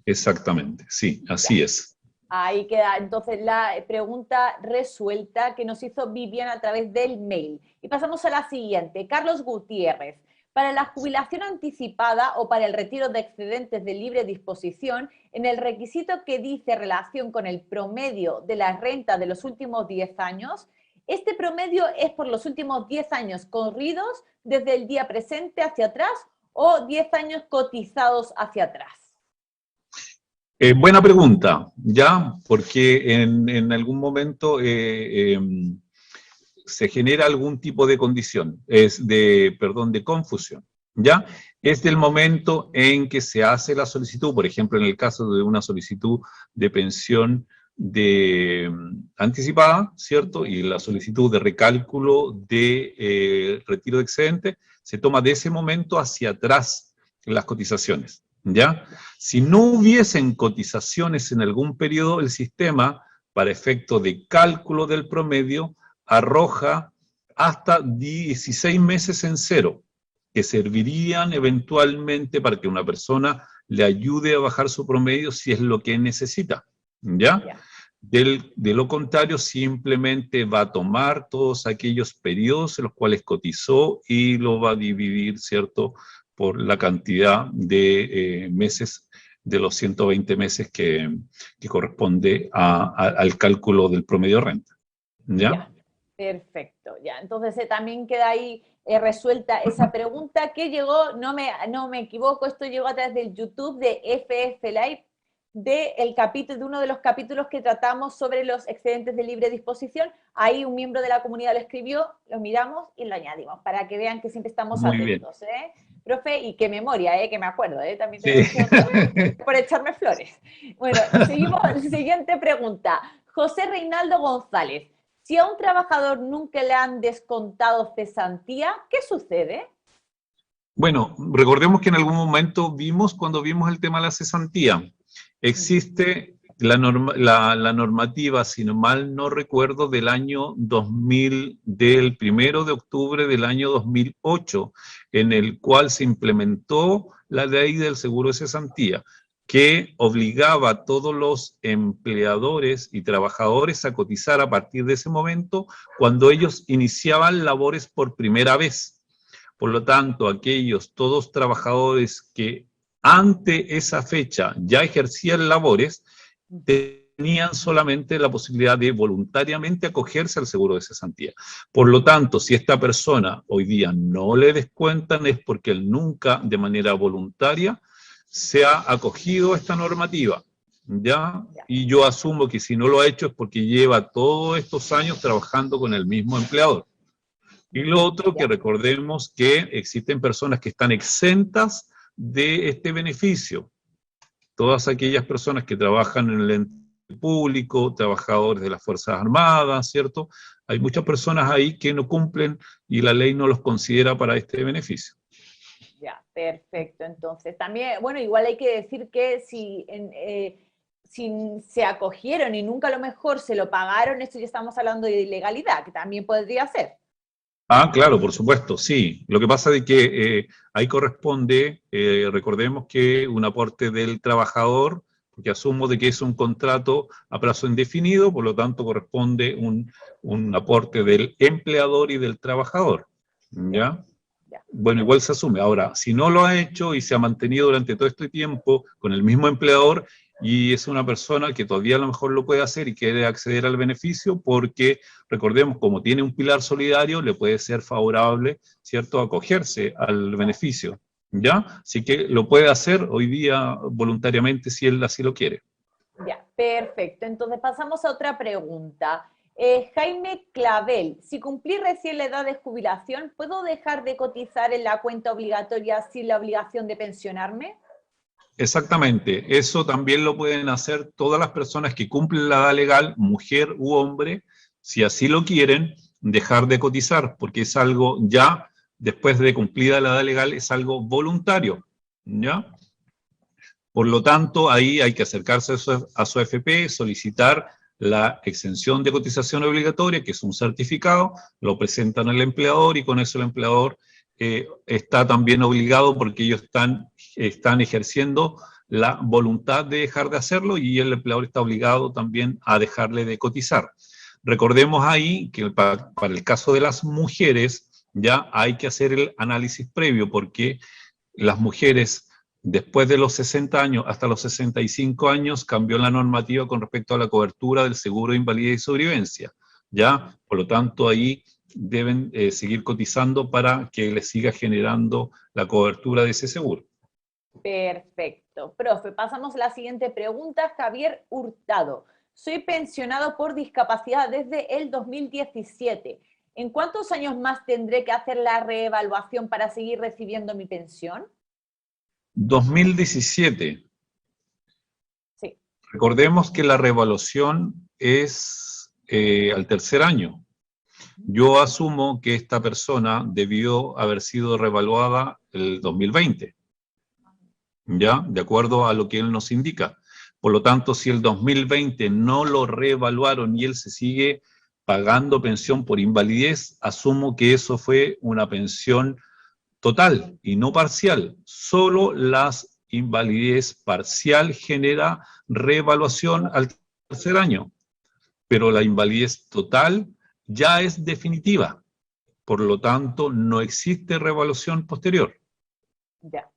Exactamente, sí, así es. Ahí queda entonces la pregunta resuelta que nos hizo Vivian a través del mail. Y pasamos a la siguiente. Carlos Gutiérrez. Para la jubilación anticipada o para el retiro de excedentes de libre disposición, en el requisito que dice relación con el promedio de la renta de los últimos 10 años, ¿este promedio es por los últimos 10 años corridos desde el día presente hacia atrás o 10 años cotizados hacia atrás? Buena pregunta, ¿ya? Porque en algún momento se genera algún tipo de condición, de confusión, ¿ya? Es del momento en que se hace la solicitud, por ejemplo, en el caso de una solicitud de pensión anticipada, ¿cierto? Y la solicitud de recálculo de retiro de excedente, se toma de ese momento hacia atrás las cotizaciones, ¿ya? Si no hubiesen cotizaciones en algún periodo, el sistema, para efecto de cálculo del promedio, arroja hasta 16 meses en cero, que servirían eventualmente para que una persona le ayude a bajar su promedio si es lo que necesita, ¿ya? De lo contrario, simplemente va a tomar todos aquellos periodos en los cuales cotizó y lo va a dividir, ¿cierto?, por la cantidad de meses de los 120 meses que corresponde al cálculo del promedio de renta. ¿Ya? Ya, perfecto, ya. Entonces también queda ahí resuelta esa pregunta que llegó, no me equivoco, esto llegó a través del YouTube de FF Live, de uno de los capítulos que tratamos sobre los excedentes de libre disposición. Ahí un miembro de la comunidad lo escribió, lo miramos y lo añadimos, para que vean que siempre estamos Muy atentos, ¿eh? Profe, y qué memoria, que me acuerdo, también Sí. por echarme flores. Bueno, seguimos, siguiente pregunta. José Reinaldo González. Si a un trabajador nunca le han descontado cesantía, ¿qué sucede? Bueno, recordemos que en algún momento cuando vimos el tema de la cesantía, existe la normativa, si no mal no recuerdo, del año 2000, del 1 de octubre del año 2008, en el cual se implementó la ley del seguro de cesantía, que obligaba a todos los empleadores y trabajadores a cotizar a partir de ese momento cuando ellos iniciaban labores por primera vez. Por lo tanto, todos trabajadores que ante esa fecha ya ejercían labores, tenían solamente la posibilidad de voluntariamente acogerse al seguro de cesantía. Por lo tanto, si esta persona hoy día no le descuentan, es porque él nunca, de manera voluntaria, se ha acogido a esta normativa, ¿ya? Y yo asumo que si no lo ha hecho es porque lleva todos estos años trabajando con el mismo empleador. Y lo otro, que recordemos que existen personas que están exentas de este beneficio. Todas aquellas personas que trabajan en el ente público, trabajadores de las Fuerzas Armadas, ¿cierto? Hay muchas personas ahí que no cumplen y la ley no los considera para este beneficio. Ya, perfecto. Entonces, también, bueno, igual hay que decir que si se acogieron y nunca a lo mejor se lo pagaron, esto ya estamos hablando de ilegalidad, que también podría ser. Ah, claro, por supuesto, sí. Lo que pasa es que ahí corresponde, recordemos que un aporte del trabajador, porque asumo de que es un contrato a plazo indefinido, por lo tanto corresponde un aporte del empleador y del trabajador, ¿ya? Bueno, igual se asume. Ahora, si no lo ha hecho y se ha mantenido durante todo este tiempo con el mismo empleador y es una persona que todavía a lo mejor lo puede hacer y quiere acceder al beneficio, porque recordemos, como tiene un pilar solidario, le puede ser favorable, ¿cierto?, acogerse al beneficio, ¿ya? Así que lo puede hacer hoy día voluntariamente si él así lo quiere. Ya, perfecto. Entonces pasamos a otra pregunta. Jaime Clavel, si cumplí recién la edad de jubilación, ¿puedo dejar de cotizar en la cuenta obligatoria sin la obligación de pensionarme? Exactamente, eso también lo pueden hacer todas las personas que cumplen la edad legal, mujer u hombre, si así lo quieren, dejar de cotizar, porque es algo ya, después de cumplida la edad legal, es algo voluntario, ¿ya? Por lo tanto, ahí hay que acercarse a su AFP, solicitar la exención de cotización obligatoria, que es un certificado, lo presentan al empleador y con eso el empleador está también obligado porque ellos están ejerciendo la voluntad de dejar de hacerlo y el empleador está obligado también a dejarle de cotizar. Recordemos ahí que para el caso de las mujeres ya hay que hacer el análisis previo porque las mujeres después de los 60 años hasta los 65 años cambió la normativa con respecto a la cobertura del seguro de invalidez y sobrevivencia, ¿ya? Por lo tanto, ahí deben seguir cotizando para que les siga generando la cobertura de ese seguro. Perfecto. Profe, pasamos a la siguiente pregunta. Javier Hurtado. Soy pensionado por discapacidad desde el 2017. ¿En cuántos años más tendré que hacer la reevaluación para seguir recibiendo mi pensión? 2017. Sí. Recordemos que la reevaluación es al tercer año. Yo asumo que esta persona debió haber sido reevaluada el 2020, ¿ya? De acuerdo a lo que él nos indica. Por lo tanto, si el 2020 no lo reevaluaron y él se sigue pagando pensión por invalidez, asumo que eso fue una pensión total y no parcial. Solo las invalidez parcial genera reevaluación al tercer año, pero la invalidez total ya es definitiva. Por lo tanto, no existe reevaluación posterior. Ya,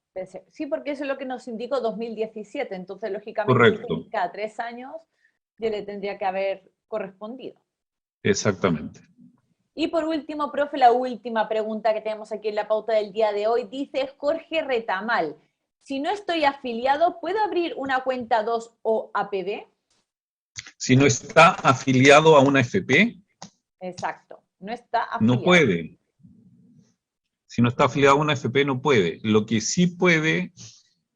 sí, porque eso es lo que nos indicó 2017, entonces lógicamente Correcto, cada 3 años yo le tendría que haber correspondido. exactamente. Y por último, profe, la última pregunta que tenemos aquí en la pauta del día de hoy, dice Jorge Retamal, si no estoy afiliado, ¿puedo abrir una cuenta 2 o APB? Si no está afiliado a una FP, Exacto, no está no afiliado. puede. Si no está afiliado a una FP, no puede. Lo que sí puede,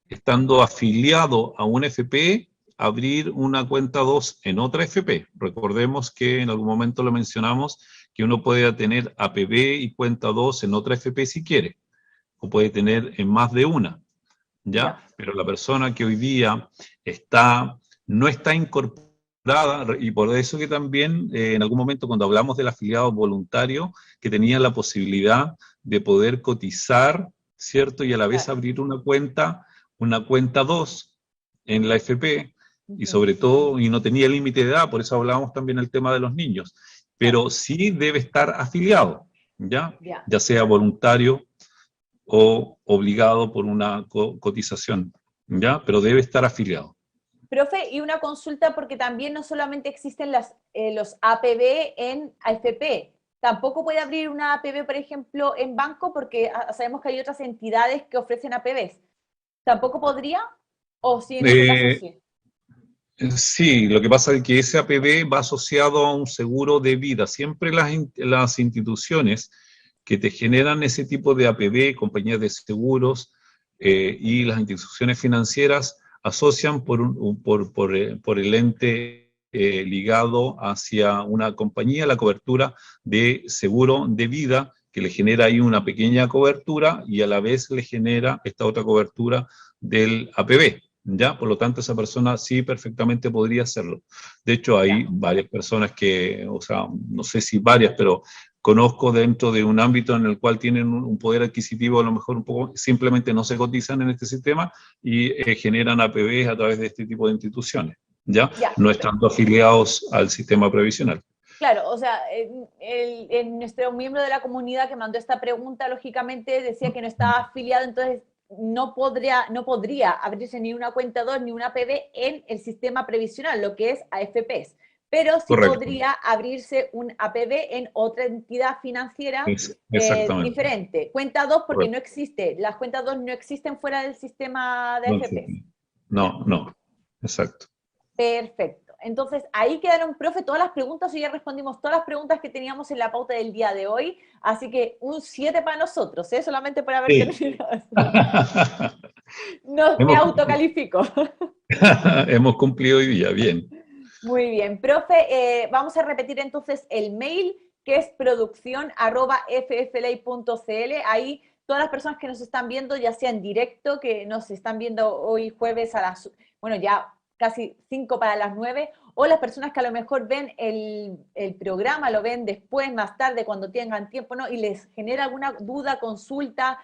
estando afiliado a una FP, abrir una cuenta 2 en otra FP. Recordemos que en algún momento lo mencionamos, que uno puede tener APB y cuenta 2 en otra FP si quiere, o puede tener en más de una, ¿ya? Ya. Pero la persona que hoy día no está incorporada, y por eso que también en algún momento cuando hablamos del afiliado voluntario, que tenía la posibilidad de poder cotizar, ¿cierto? Y a la vez Claro. abrir una cuenta 2 en la FP, y Ujú. sobre todo, y no tenía límite de edad, por eso hablábamos también del tema de los niños, Claro. pero sí debe estar afiliado, ¿ya? Ya. Ya sea voluntario o obligado por una cotización, ¿ya? Pero debe estar afiliado. Profe, y una consulta porque también no solamente existen los APB en AFP, tampoco puede abrir una APB, por ejemplo, en banco porque sabemos que hay otras entidades que ofrecen APBs. ¿Tampoco podría? ¿O sí, en ese caso Eh, sí? sí, lo que pasa es que ese APB va asociado a un seguro de vida. Siempre las instituciones que te generan ese tipo de APB, compañías de seguros y las instituciones financieras asocian por el ente ligado hacia una compañía la cobertura de seguro de vida que le genera ahí una pequeña cobertura y a la vez le genera esta otra cobertura del APB. ¿Ya? Por lo tanto, esa persona sí perfectamente podría hacerlo. De hecho, hay Ya. varias personas que, o sea, no sé si varias, pero conozco dentro de un ámbito en el cual tienen un poder adquisitivo a lo mejor un poco, simplemente no se cotizan en este sistema y generan APBs a través de este tipo de instituciones, ¿ya? Ya. No estando afiliados al sistema previsional. Claro, o sea, nuestro miembro de la comunidad que mandó esta pregunta, lógicamente decía que no estaba afiliado, entonces no podría abrirse ni una cuenta 2 ni una PB en el sistema previsional, lo que es AFPs, pero sí Correcto. podría abrirse un APB en otra entidad financiera Exactamente. diferente. Cuenta 2 porque no Correcto. existe, las cuentas 2 no existen fuera del sistema de No AFPs. existe. Ya. No, no. Exacto. Perfecto. Entonces, ahí quedaron, profe, todas las preguntas. Hoy ya respondimos todas las preguntas que teníamos en la pauta del día de hoy. Así que un 7 para nosotros, ¿eh? Solamente por haber Sí. terminado. No, me hemos, autocalifico. hemos cumplido hoy día, bien. Muy bien. Profe, vamos a repetir entonces el mail, que es producción@fflay.cl. Ahí todas las personas que nos están viendo, ya sea en directo, que nos están viendo hoy jueves bueno, ya casi 5 para las 9, o las personas que a lo mejor ven el programa, lo ven después, más tarde, cuando tengan tiempo, ¿no? Y les genera alguna duda, consulta,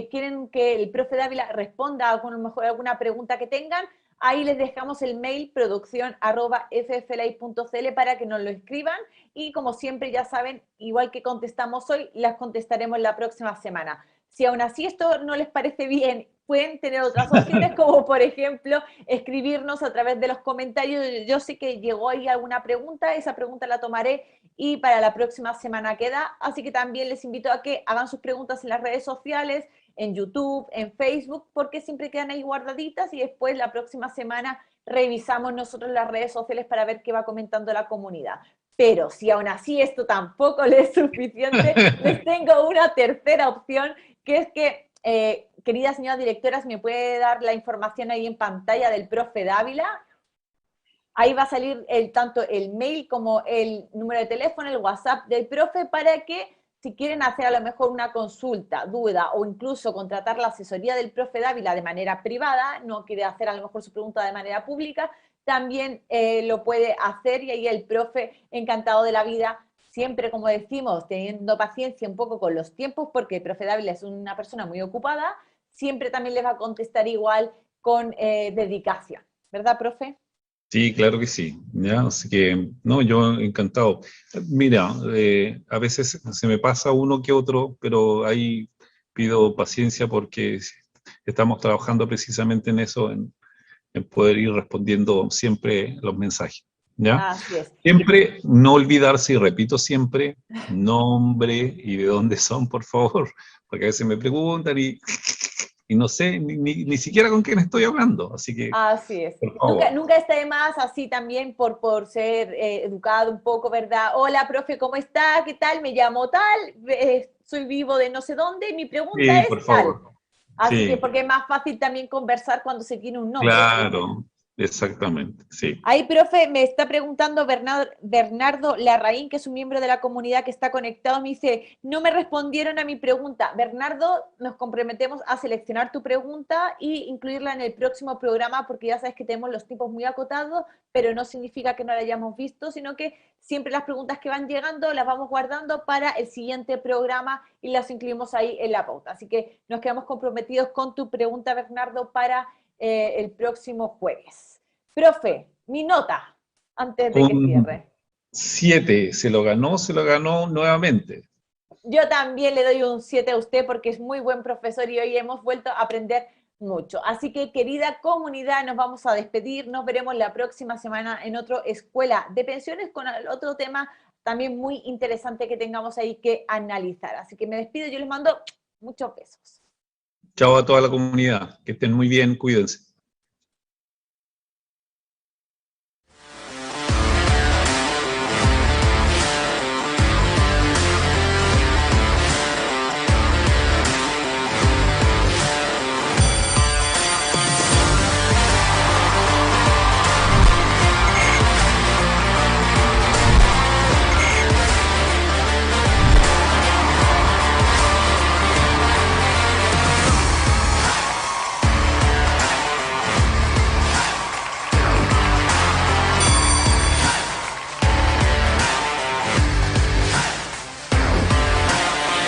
quieren que el profe Dávila responda a lo mejor alguna pregunta que tengan, ahí les dejamos el mail producción@fflay.cl para que nos lo escriban y como siempre ya saben, igual que contestamos hoy, las contestaremos la próxima semana. Si aún así esto no les parece bien, pueden tener otras opciones como por ejemplo escribirnos a través de los comentarios. Yo sé que llegó ahí alguna pregunta, esa pregunta la tomaré y para la próxima semana queda, así que también les invito a que hagan sus preguntas en las redes sociales, en YouTube, en Facebook, porque siempre quedan ahí guardaditas y después la próxima semana revisamos nosotros las redes sociales para ver qué va comentando la comunidad. Pero si aún así esto tampoco les es suficiente, les tengo una tercera opción, que es que, querida señora directora, si me puede dar la información ahí en pantalla del profe Dávila. Ahí va a salir tanto el mail como el número de teléfono, el WhatsApp del profe, para que si quieren hacer a lo mejor una consulta, duda o incluso contratar la asesoría del profe Dávila de manera privada, no quiere hacer a lo mejor su pregunta de manera pública, también lo puede hacer y ahí el profe, encantado de la vida, siempre, como decimos, teniendo paciencia un poco con los tiempos, porque el profe Dávila es una persona muy ocupada, siempre también les va a contestar igual con dedicación. ¿Verdad, profe? Sí, claro que sí, ¿ya? Así que, no, yo encantado. Mira, a veces se me pasa uno que otro, pero ahí pido paciencia porque estamos trabajando precisamente en eso, en poder ir respondiendo siempre los mensajes, ¿ya? Así es. Siempre no olvidarse, y repito siempre, nombre y de dónde son, por favor, porque a veces me preguntan y no sé ni siquiera con quién estoy hablando, así que, Así es. por Nunca, favor. nunca está de más, así también por ser educado un poco, ¿verdad? Hola, profe, ¿cómo está? ¿Qué tal? Me llamo tal, soy vivo de no sé dónde, mi pregunta Sí, es por tal. favor. Así que Sí, porque es más fácil también conversar cuando se tiene un nombre, ¿verdad? claro, exactamente, sí. Ahí, profe, me está preguntando Bernardo Larraín, que es un miembro de la comunidad que está conectado, me dice, no me respondieron a mi pregunta. Bernardo, nos comprometemos a seleccionar tu pregunta e incluirla en el próximo programa, porque ya sabes que tenemos los tiempos muy acotados, pero no significa que no la hayamos visto, sino que siempre las preguntas que van llegando las vamos guardando para el siguiente programa y las incluimos ahí en la pauta. Así que nos quedamos comprometidos con tu pregunta, Bernardo, para el próximo jueves. Profe, mi nota antes de que Un cierre. 7 se lo ganó nuevamente. Yo también le doy un 7 a usted porque es muy buen profesor y hoy hemos vuelto a aprender mucho. Así que, querida comunidad, nos vamos a despedir. Nos veremos la próxima semana en otro Escuela de Pensiones con otro tema también muy interesante que tengamos ahí que analizar. Así que me despido, yo les mando muchos besos. Chao a toda la comunidad, que estén muy bien, cuídense.